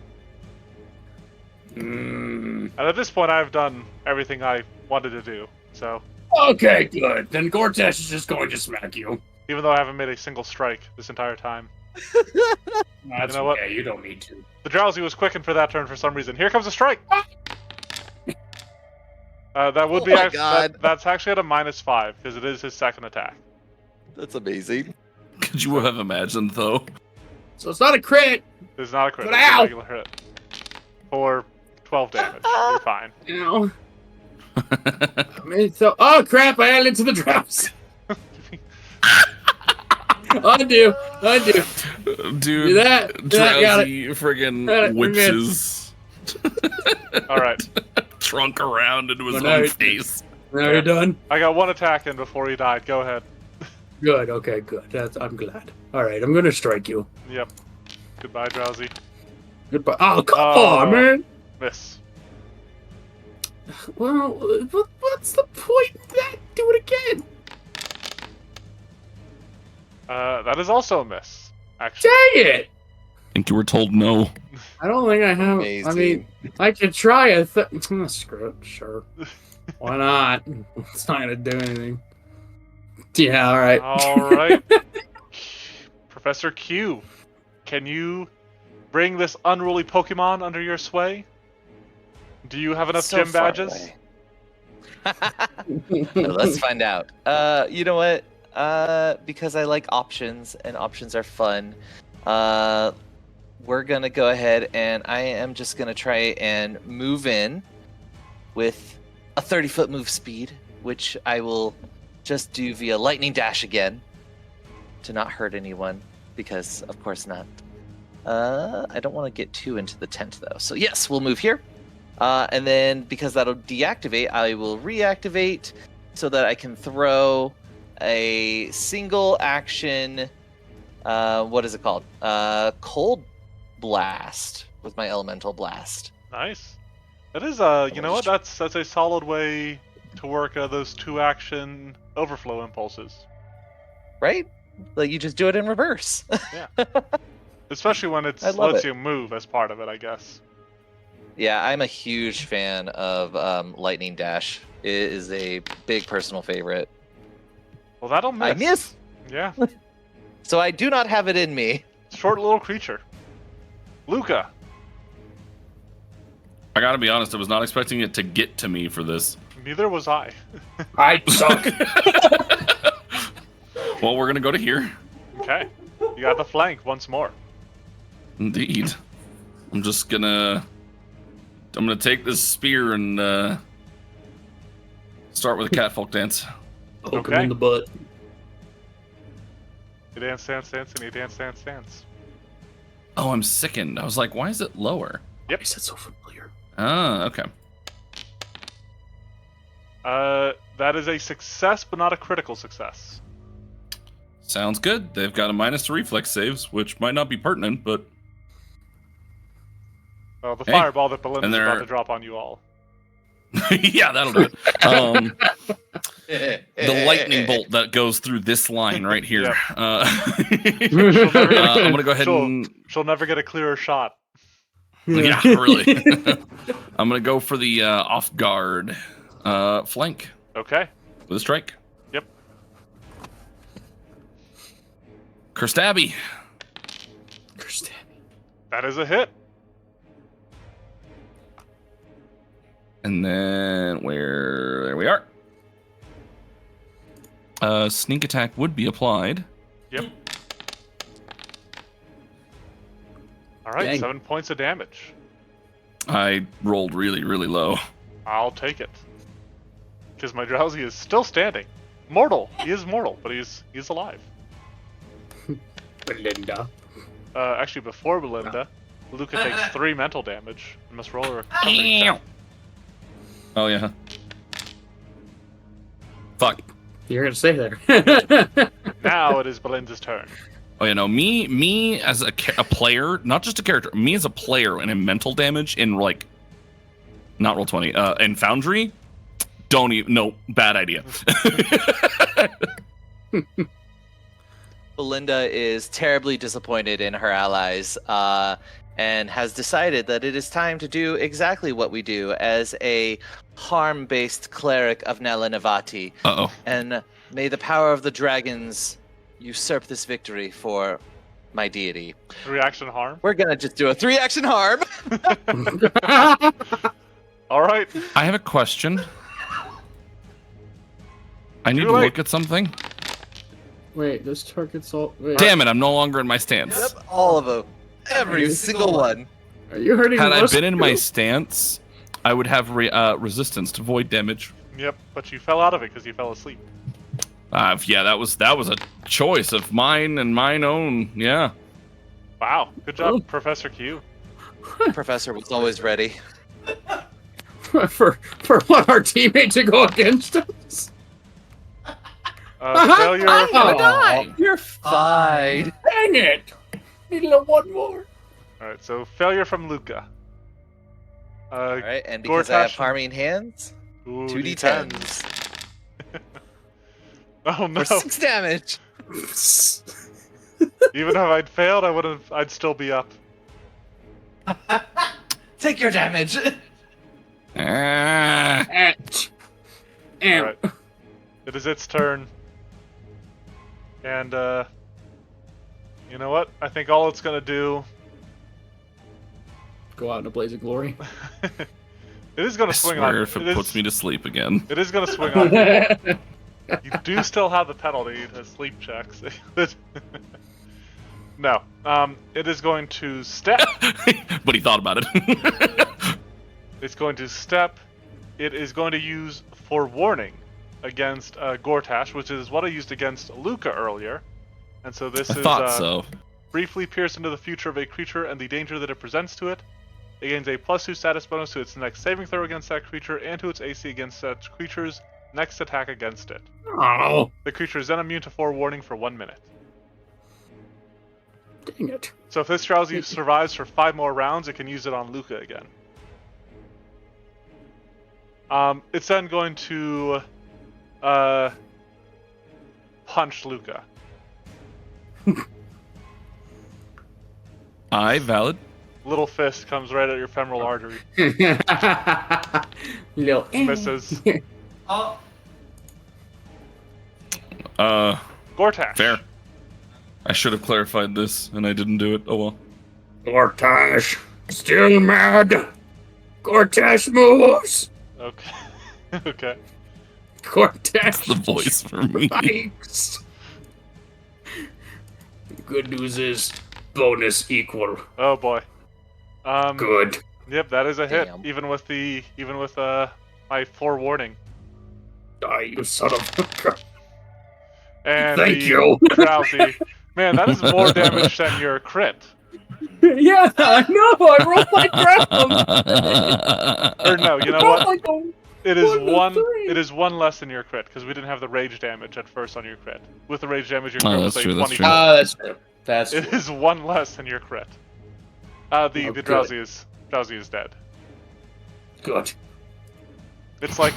Mm. And at this point, I've done everything I wanted to do. So, Okay, good. Then Gortash is just going to smack you. even though I haven't made a single strike this entire time, That's You know what? okay. You don't need to. the Drowzee was quickened for that turn for some reason. Here comes a strike. That would Oh be my actually, God. that's actually at a -5 because it is his second attack. That's amazing. could you have imagined though? So it's not a crit. It is not a crit. But It's a ow! regular hit. For 12 damage. You're fine. You know. I mean, so, oh crap! I added into the drops. Undo. Dude, Do that. Got it. Drowzee friggin' Got it, we're whips good. his All right. trunk around into his Well, now own it- face. Now you're done. I got one attack in before he died. Go ahead. Good. Okay. Good. I'm glad. All right. I'm gonna strike you. Yep. Goodbye, Drowzee. Goodbye. Oh come Oh. on, man. Miss. Well, what's the point of that? Do it again. That is also a miss. Actually. Dang it! I think you were told no. I don't think I have. Amazing. I mean, I could try a screw it. Sure. Why not? It's not gonna do anything. Yeah. All right. All right. Professor Q, can you bring this unruly Pokemon under your sway? Do you have enough So gym far badges? away. Let's find out. You know what? Because I like options and options are fun. We're gonna go ahead and I am just gonna try and move in with a 30-foot move speed, which I will just do via lightning dash again to not hurt anyone, because of course not. I don't want to get too into the tent though. So yes, we'll move here. And then because that'll deactivate, I will reactivate so that I can throw a single action. What is it called? Cold blast with my elemental blast. Nice. That is you know what? That's a solid way to work those 2-action overflow impulses. Right? Like you just do it in reverse. Especially when it I love lets it. you move as part of it, I guess. Yeah, I'm a huge fan of lightning dash. It is a big personal favorite. Well, that'll miss. I miss, Yeah. so I do not have it in me. Short little creature. Luca. I gotta be honest, I was not expecting it to get to me for this. Neither was I. I suck. Well, we're gonna go to here. Okay. You got the flank once more. Indeed. I'm gonna take this spear and start with a catfolk dance. Poke him Okay. in the butt. You dance, dance, dance, and you dance, dance, dance. Oh, I'm sickened. I was like, why is it lower? Why is that so familiar? Ah, okay. That is a success, but not a critical success. Sounds good. They've got a -2 reflex saves, which might not be pertinent, but Well, the Hey. fireball that Belinda's And about they're- to drop on you all. yeah, that'll do it. The lightning bolt that goes through this line right here. Yep. I'm gonna go ahead She'll- and She'll never get a clearer shot. yeah, really. I'm gonna go for the off guard flank Okay. with a strike. Yep. Kerstabby. That is a hit. And then there we are. Sneak attack would be applied. Yep. All right, Dang. 7 points of damage. I rolled really, really low. I'll take it. Because my Drowzee is still standing. Mortal. He is mortal, but he's alive. Belinda. Actually, before Belinda, Luca takes 3 mental damage and must roll a recovery check. Oh yeah. Fuck. You're gonna stay there. Now it is Belinda's turn. Oh, you know, me as a player, not just a character, me as a player and in mental damage in like, not Roll20, in Foundry, don't even, no, bad idea. Belinda is terribly disappointed in her allies and has decided that it is time to do exactly what we do as a harm-based cleric of Nella Navati. Uh-oh. And may the power of the dragons usurp this victory for my deity. Reaction harm. We're gonna just do a 3-action harm. All right. I have a question. I need Too to late. look at something. Wait, this target's all. Wait, Damn it, I'm no longer in my stance. Yep, all of them. Every single one. are you hurting? Had I us been in my too? stance, I would have resistance to void damage. Yep, but you fell out of it because you fell asleep. Yeah, that was a choice of mine and mine own. Yeah. Wow, good job, Oh. Professor Q. Professor was always ready. for what, our teammate to go against us? Failure. I'm gonna die. You're fine. Dang it! Need a little one more. All right, so failure from Luca. All right, and because I have Gortash- harming hands, Ooh, 2d10s Oh no! for 6 damage. Even if I'd failed, I'd still be up. Take your damage. Ah. All right. It is its turn. And you know what? I think all it's gonna do. Go out in a blaze of glory. It is gonna I swing swear on. if it puts me to sleep again. It is gonna swing on. You. You do still have the penalty to sleep checks. No. It is going to step. But he thought about it. It's going to step. It is going to use forewarning against Gortash, which is what I used against Luca earlier. And so this I is thought so. briefly pierce into the future of a creature and the danger that it presents to it. It gains a +2 status bonus to its next saving throw against that creature and to its AC against such creature's next attack against it. Oh, The creature is then immune to forewarning for 1 minute. dang it. So if this Drowzee survives for 5 more rounds, it can use it on Luca again. It's then going to punch Luca. Valid. Little fist comes right at your femoral artery. Little Misses. Oh, Gortash. Fair. I should have clarified this, and I didn't do it. Oh well. Gortash, still mad. Gortash moves. Okay. Okay. Gortash The voice for me. strikes. Good news is bonus equal. Oh boy. Good. Yep, that is a hit. Damn. Even with my forewarning. Die, you son of a... And Thank the you. Drowzee. Man, that is more damage than your crit. Yeah, I know. I rolled my ground. Or no, you know Oh what? my God. It is 1 to 1. 3. It is 1 less than your crit because we didn't have the rage damage at first on your crit. With the rage damage, your crit Oh, was that's a true, that's 24. true. That's true. That's It true. is 1 less than your crit. The good. Drowzee is dead. Good. It's like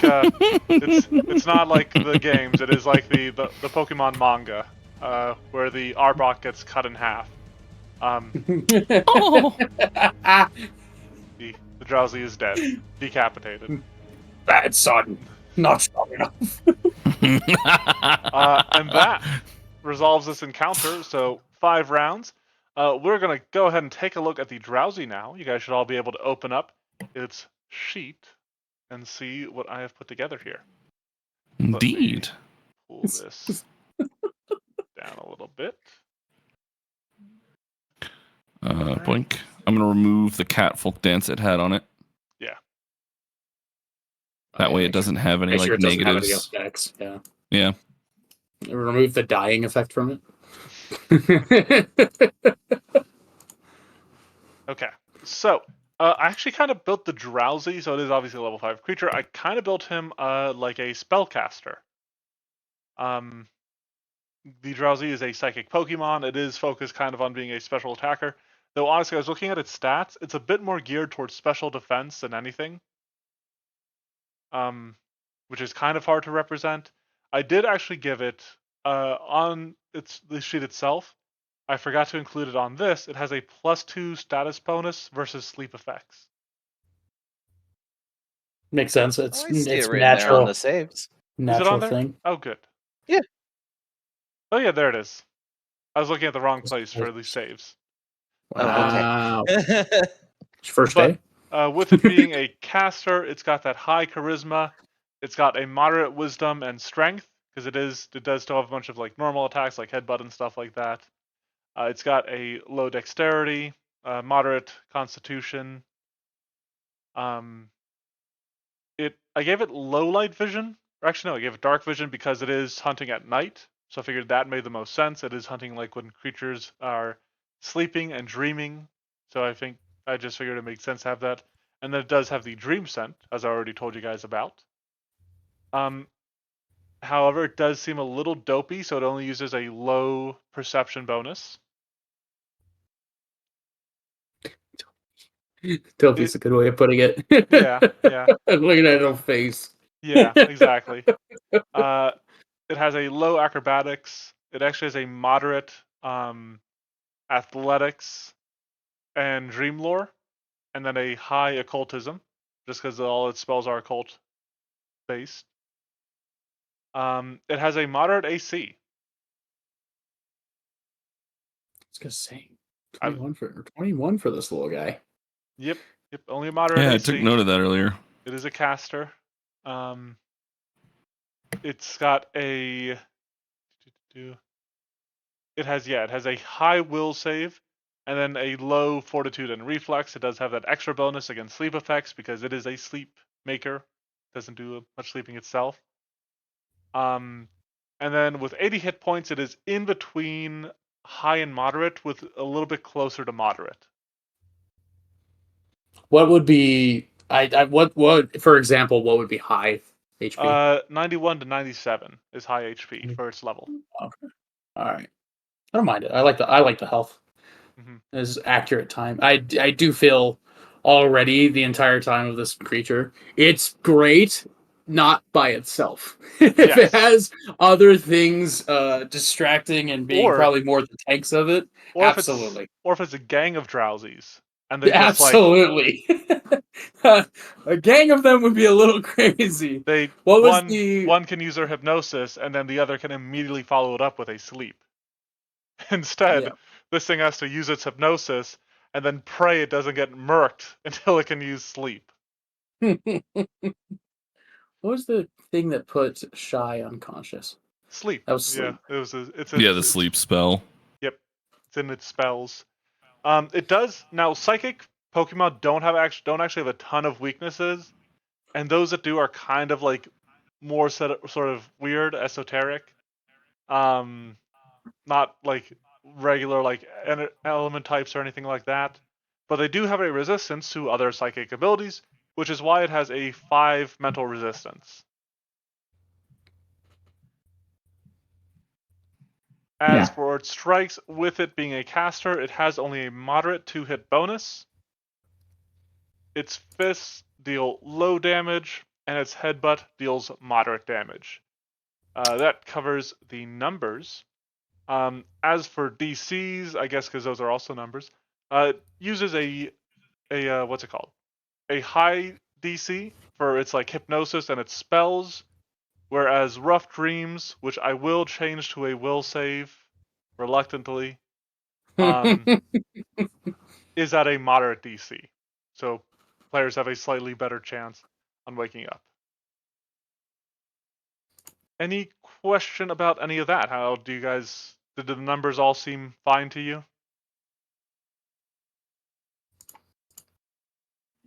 it's not like the games. It is like the Pokemon manga, where the Arbok gets cut in half. Oh. The Drowzee is dead, decapitated. Bad son. Not strong enough. And that resolves this encounter. So 5 rounds. We're gonna go ahead and take a look at the Drowzee now. You guys should all be able to open up its sheet and see what I have put together here. Indeed. Pull this down a little bit. Boink. I'm gonna remove the catfolk dance it had on it. Yeah. That way it doesn't have any Make like sure it doesn't have any negatives. effects. Yeah. Yeah. Remove the dying effect from it. Okay, so I actually kind of built the Drowzee, so it is obviously a level 5 creature. I kind of built him like a spellcaster. The Drowzee is a psychic Pokemon. It is focused kind of on being a special attacker. Though honestly, I was looking at its stats. It's a bit more geared towards special defense than anything. Which is kind of hard to represent. I did actually give it on the sheet itself. I forgot to include it on this. It has a +2 status bonus versus sleep effects. Makes sense. Oh, It's I see it's it written there on natural the saves. Is it natural on there? thing. Oh, good. Yeah. Oh, yeah, there it is. I was looking at the wrong place for the saves. Oh, Wow. okay. First But day. with it being a caster, it's got that high charisma. It's got a moderate wisdom and strength because it does still have a bunch of like normal attacks like headbutt and stuff like that. It's got a low dexterity, moderate constitution. I gave it low light vision, or actually no, I gave it dark vision because it is hunting at night. So I figured that made the most sense. It is hunting like when creatures are sleeping and dreaming. So I just figured it made sense to have that. And then it does have the dream scent, as I already told you guys about. However, it does seem a little dopey, so it only uses a low perception bonus. Dopey's a good way of putting it. Yeah. I'm looking at her face. Yeah, exactly. It has a low acrobatics. It actually has a moderate athletics and dream lore, and then a high occultism, just because all its spells are occult based. It has a moderate AC. I was gonna say 21 for this little guy. Yep, only a moderate Yeah, I AC. took note of that earlier. It is a caster. It's got a. It has a high will save, and then a low fortitude and reflex. It does have that extra bonus against sleep effects because it is a sleep maker. It doesn't do much sleeping itself. And then with 80 hit points, it is in between high and moderate, with a little bit closer to moderate. What would be what for example, what would be high HP? 91 to 97 is high HP for its level. Okay. All right. I don't mind it. I like the health. Mm-hmm. This is accurate time. I do feel already the entire time of this creature. It's great, not by itself. If it has other things distracting and being probably more the tanks of it, absolutely. If it's a gang of Drowzees and they absolutely. A gang of them would be a little crazy. One can use their hypnosis and then the other can immediately follow it up with a sleep. Instead, this thing has to use its hypnosis and then pray it doesn't get murked until it can use sleep. What was the thing that put Shy unconscious? Sleep. That was sleep. Yeah, The sleep spell. Yep, it's in its spells. It does now. Psychic Pokemon don't actually have a ton of weaknesses, and those that do are kind of like more sort of weird, esoteric. Not like regular like element types or anything like that, but they do have a resistance to other psychic abilities, which is why it has a 5 mental resistance. As for its strikes, with it being a caster, it has only a moderate 2-hit bonus. Its fists deal low damage, and its headbutt deals moderate damage. That covers the numbers. As for DCs, I guess because those are also numbers, it uses a what's it called? A high DC for its like hypnosis and its spells, whereas Rough Dreams, which I will change to a will save, reluctantly, is at a moderate DC. So players have a slightly better chance on waking up. Any question about any of that? How do you guys? Did the numbers all seem fine to you?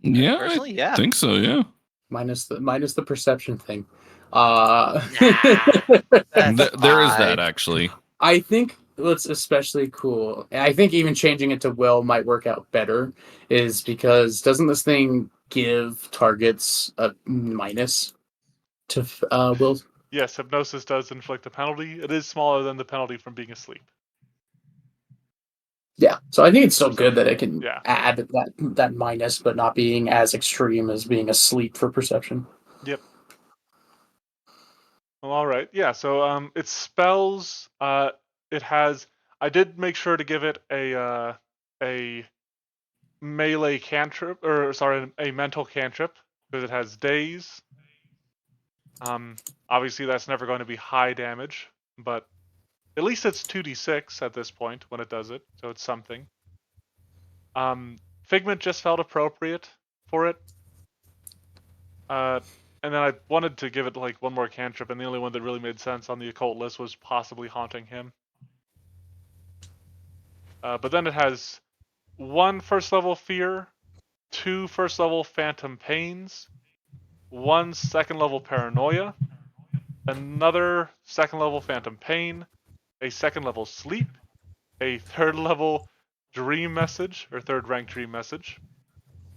Yeah, Personally, I think so. Yeah. Minus the perception thing. There There is that actually. I think what's especially cool, and I think even changing it to will might work out better, is because doesn't this thing give targets a minus to will? yes, hypnosis does inflict a penalty. It is smaller than the penalty from being asleep. Yeah, so I think it's still good that it can Yeah. add that minus, but not being as extreme as being asleep for perception. Yep. Well, all right. Yeah. So its spells. It has. I did make sure to give it a melee cantrip, or sorry, a mental cantrip, because it has daze. Obviously that's never going to be high damage, but at least it's 2d6 at this point when it does it, so it's something. Figment just felt appropriate for it. And then I wanted to give it like one more cantrip, and the only one that really made sense on the occult list was possibly Haunting Him. But then it has 1 first level fear, 2 first level phantom pains, 1 second level paranoia, another second level phantom pain, a second level sleep, a third level dream message, or third rank dream message,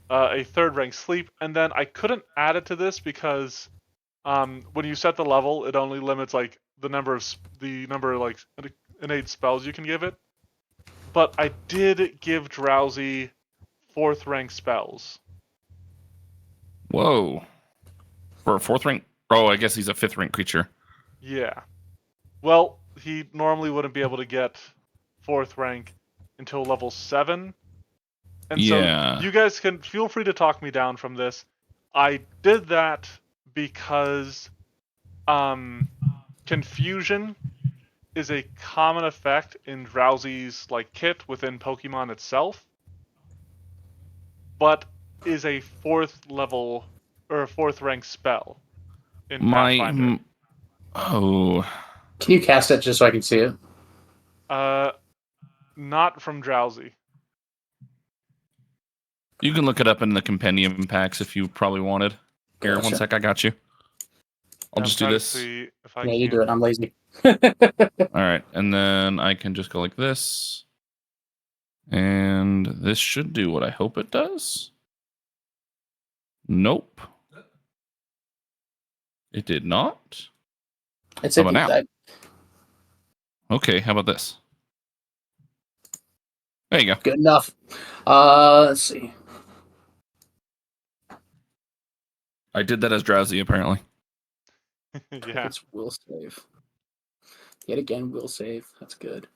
a third rank sleep, and then I couldn't add it to this because when you set the level, it only limits like the number of like innate spells you can give it. But I did give Drowzee 4th rank spells. Whoa. For a 4th rank? Oh, I guess he's a 5th rank creature. Yeah. Well, he normally wouldn't be able to get 4th rank until level 7. And Yeah. so you guys can feel free to talk me down from this. I did that because confusion is a common effect in Drowzee's like kit within Pokemon itself, but is a 4th level or a 4th rank spell in Pathfinder. Oh. Can you cast it just so I can see it? Not from Drowzee. You can look it up in the compendium packs if you probably wanted. Here, Gotcha. one sec, I got you. I'll I'm just do trying to this. see if I Yeah, can. you do it. I'm lazy. All right, and then I can just go like this. And this should do what I hope it does. Nope. It did not. It's How about now? Okay, how about this? There you go. Good enough. Let's see. I did that as Drowzee, apparently. Yeah. It's will save. Yet again, will save. That's good.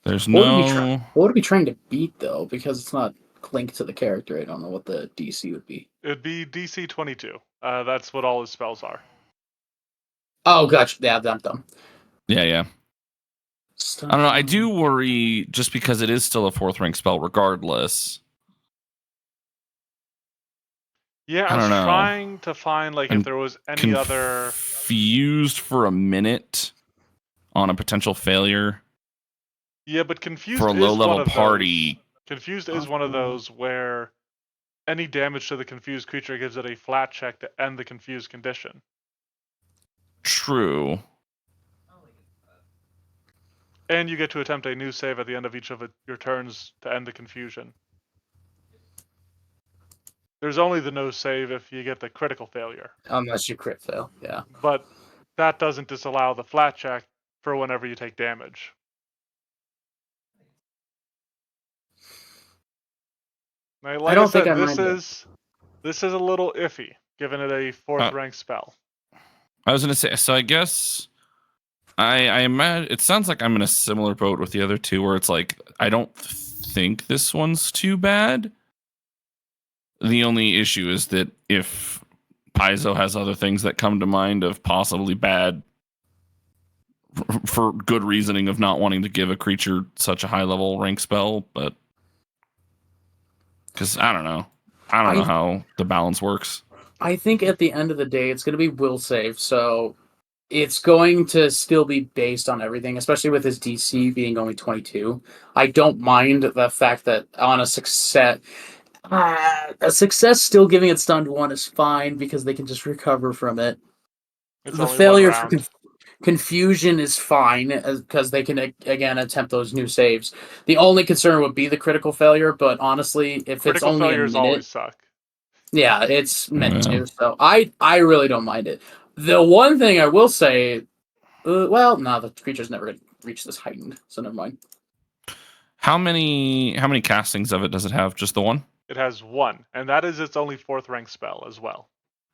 There's What no... would it be trying to beat, though? Because it's not linked to the character. I don't know what the DC would be. It'd be DC 22. That's what all his spells are. Oh, gotcha. Yeah, I'm dumb. Yeah. I don't know. I do worry just because it is still a 4th rank spell regardless. Yeah, I don't know. trying to find like if there was any other confused for a minute on a potential failure. Yeah, but confused for a low is level one of party. Those. Confused is one of those where any damage to the confused creature gives it a flat check to end the confused condition. True. And you get to attempt a new save at the end of each of your turns to end the confusion. There's only the no save if you get the critical failure. Unless you crit fail, yeah. But that doesn't disallow the flat check for whenever you take damage. Now, like I said, this is a little iffy, given it a 4th rank spell. I was gonna say, so I guess I imagine it sounds like I'm in a similar boat with the other two, where it's like I don't think this one's too bad. The only issue is that if Paizo has other things that come to mind of possibly bad for good reasoning of not wanting to give a creature such a high level rank spell, but because I don't know how the balance works. I think at the end of the day, it's going to be will save, so it's going to still be based on everything, especially with his DC being only 22. I don't mind the fact that on a success still giving it stun to 1 is fine because they can just recover from it. It's the only failure 1 for confusion is fine because they can again attempt those new saves. The only concern would be the critical failure, but honestly, if critical it's only a minute, always suck. yeah, it's meant to. So I really don't mind it. The one thing I will say, well, no, the creature's never going to reach this heightened, so never mind. How many castings of it does it have? Just the one? It has one, and that is its only 4th rank spell as well.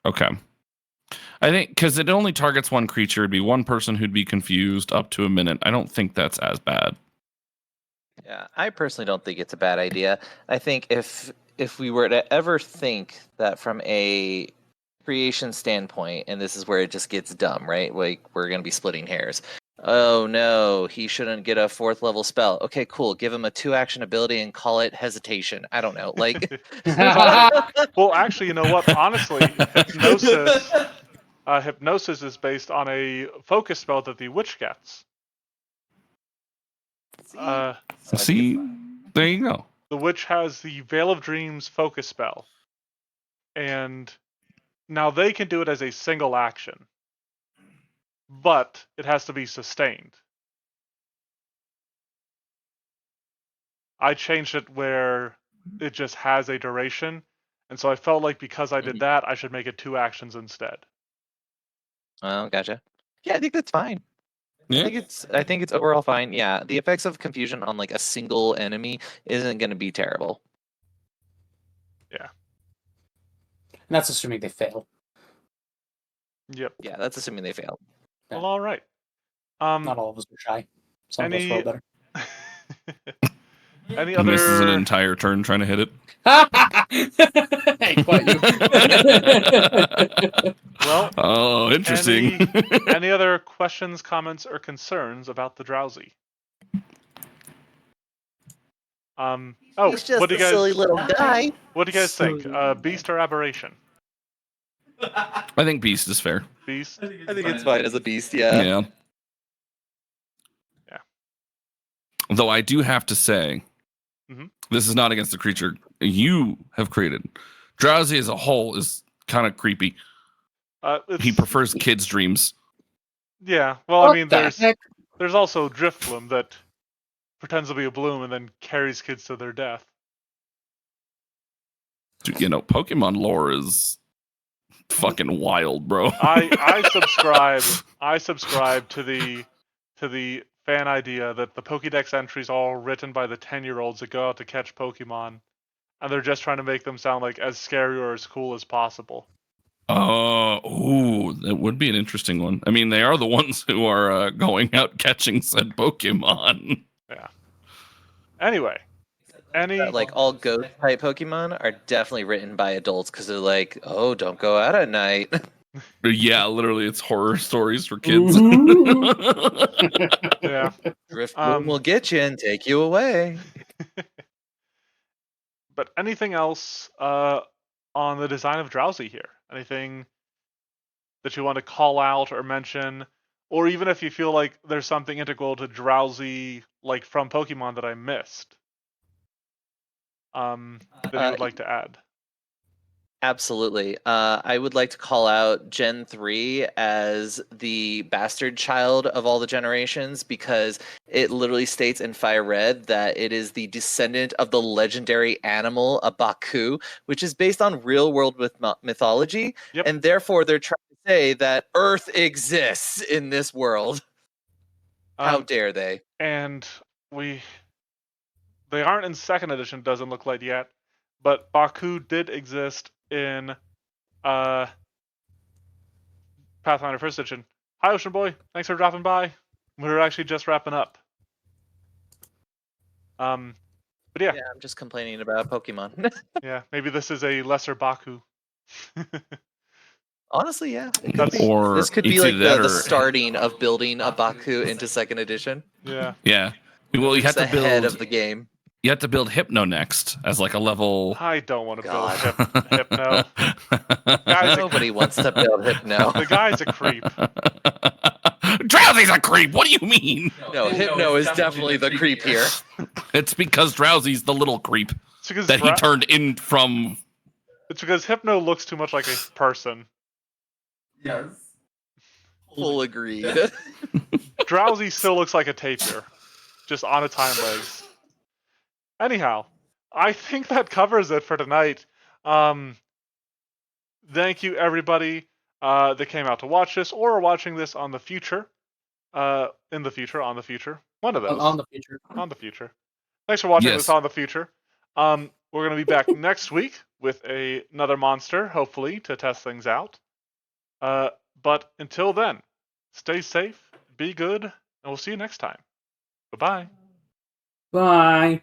Okay. I think because it only targets one creature, it'd be one person who'd be confused up to a minute. I don't think that's as bad. Yeah, I personally don't think it's a bad idea. I think if we were to ever think that from a creation standpoint, and this is where it just gets dumb, right? Like we're gonna be splitting hairs. Oh no, he shouldn't get a 4th level spell. Okay, cool. Give him a 2-action ability and call it hesitation. I don't know. Like Well, actually, you know what? Honestly, hypnosis is based on a focus spell that the witch gets. See, there you go. The witch has the Veil of Dreams focus spell, and now they can do it as a single action, but it has to be sustained. I changed it where it just has a duration, and so I felt like because I did that, I should make it 2 actions instead. Oh, gotcha. Yeah, I think that's fine. Yeah. I think it's overall fine. Yeah, the effects of confusion on like a single enemy isn't going to be terrible. Yeah. And that's assuming they fail. Yep. Yeah, that's assuming they fail. Well, all right. Not all of us are shy. Some of us roll better. Any He misses an other? entire turn trying to hit it. Hey, quite you. Well, Oh, interesting. any other questions, comments, or concerns about the Drowzee? Oh, He's just what do a you guys? silly little guy. What do you guys think? Beast or aberration? I think Beast is fair. Beast. I think it's fine as a beast. Yeah. Yeah. Yeah. Though I do have to say, Mhm. this is not against the creature you have created. Drowzee as a whole is kind of creepy. He prefers kids' dreams. Yeah. Well, What I mean, the heck? there's also Driftbloom that pretends to be a bloom and then carries kids to their death. Dude, you know, Pokemon lore is fucking wild, bro. I subscribe to the fan idea that the Pokédex entries are all written by the 10-year-olds that go out to catch Pokemon, and they're just trying to make them sound like as scary or as cool as possible. Ooh, that would be an interesting one. I mean, they are the ones who are going out catching said Pokemon. Yeah. Anyway, Like all ghost type Pokemon are definitely written by adults because they're like, oh, don't go out at night. Yeah, literally, it's horror stories for kids. yeah. Driftbloom will get you and take you away. But anything else on the design of Drowzee here? Anything that you want to call out or mention? Or even if you feel like there's something integral to Drowzee, like from Pokemon that I missed, that you would like to add? Absolutely. I would like to call out Gen 3 as the bastard child of all the generations because it literally states in Fire Red that it is the descendant of the legendary animal, a Baku, which is based on real world mythology. Yep. And therefore, they're trying to say that Earth exists in this world. How dare they? And they aren't in 2nd edition, doesn't look like yet, but Baku did exist in Pathfinder 1st edition. Hi, Ocean Boy. Thanks for dropping by. We're actually just wrapping up. But yeah. Yeah, I'm just complaining about Pokemon. Yeah, maybe this is a lesser Baku. Honestly, yeah. Or This could be it's like either that the or- starting of building a Baku into 2nd edition. Yeah. Yeah. Well, you have It's to build ahead of the game. You have to build Hypno next as like a level. I don't want to build God. Hypno. Guys, Nobody wants to build Hypno. the guy's a creep. Drowzee's a creep. What do you mean? No, Hypno is definitely the creep here. It's because Drowzee's the little creep It's because that he turned in from. It's because Hypno looks too much like a person. Yes. Full agreed. Drowzee still looks like a tapir, just on its hind legs. Anyhow, I think that covers it for tonight. Thank you, everybody. that came out to watch this or are watching this on the future. In the future, on the future. One of those. On the future. On the future. Thanks for watching Yes. this on the future. We're going to be back next week with another monster, hopefully, to test things out. But until then, stay safe, be good, and we'll see you next time. Bye-bye. Bye.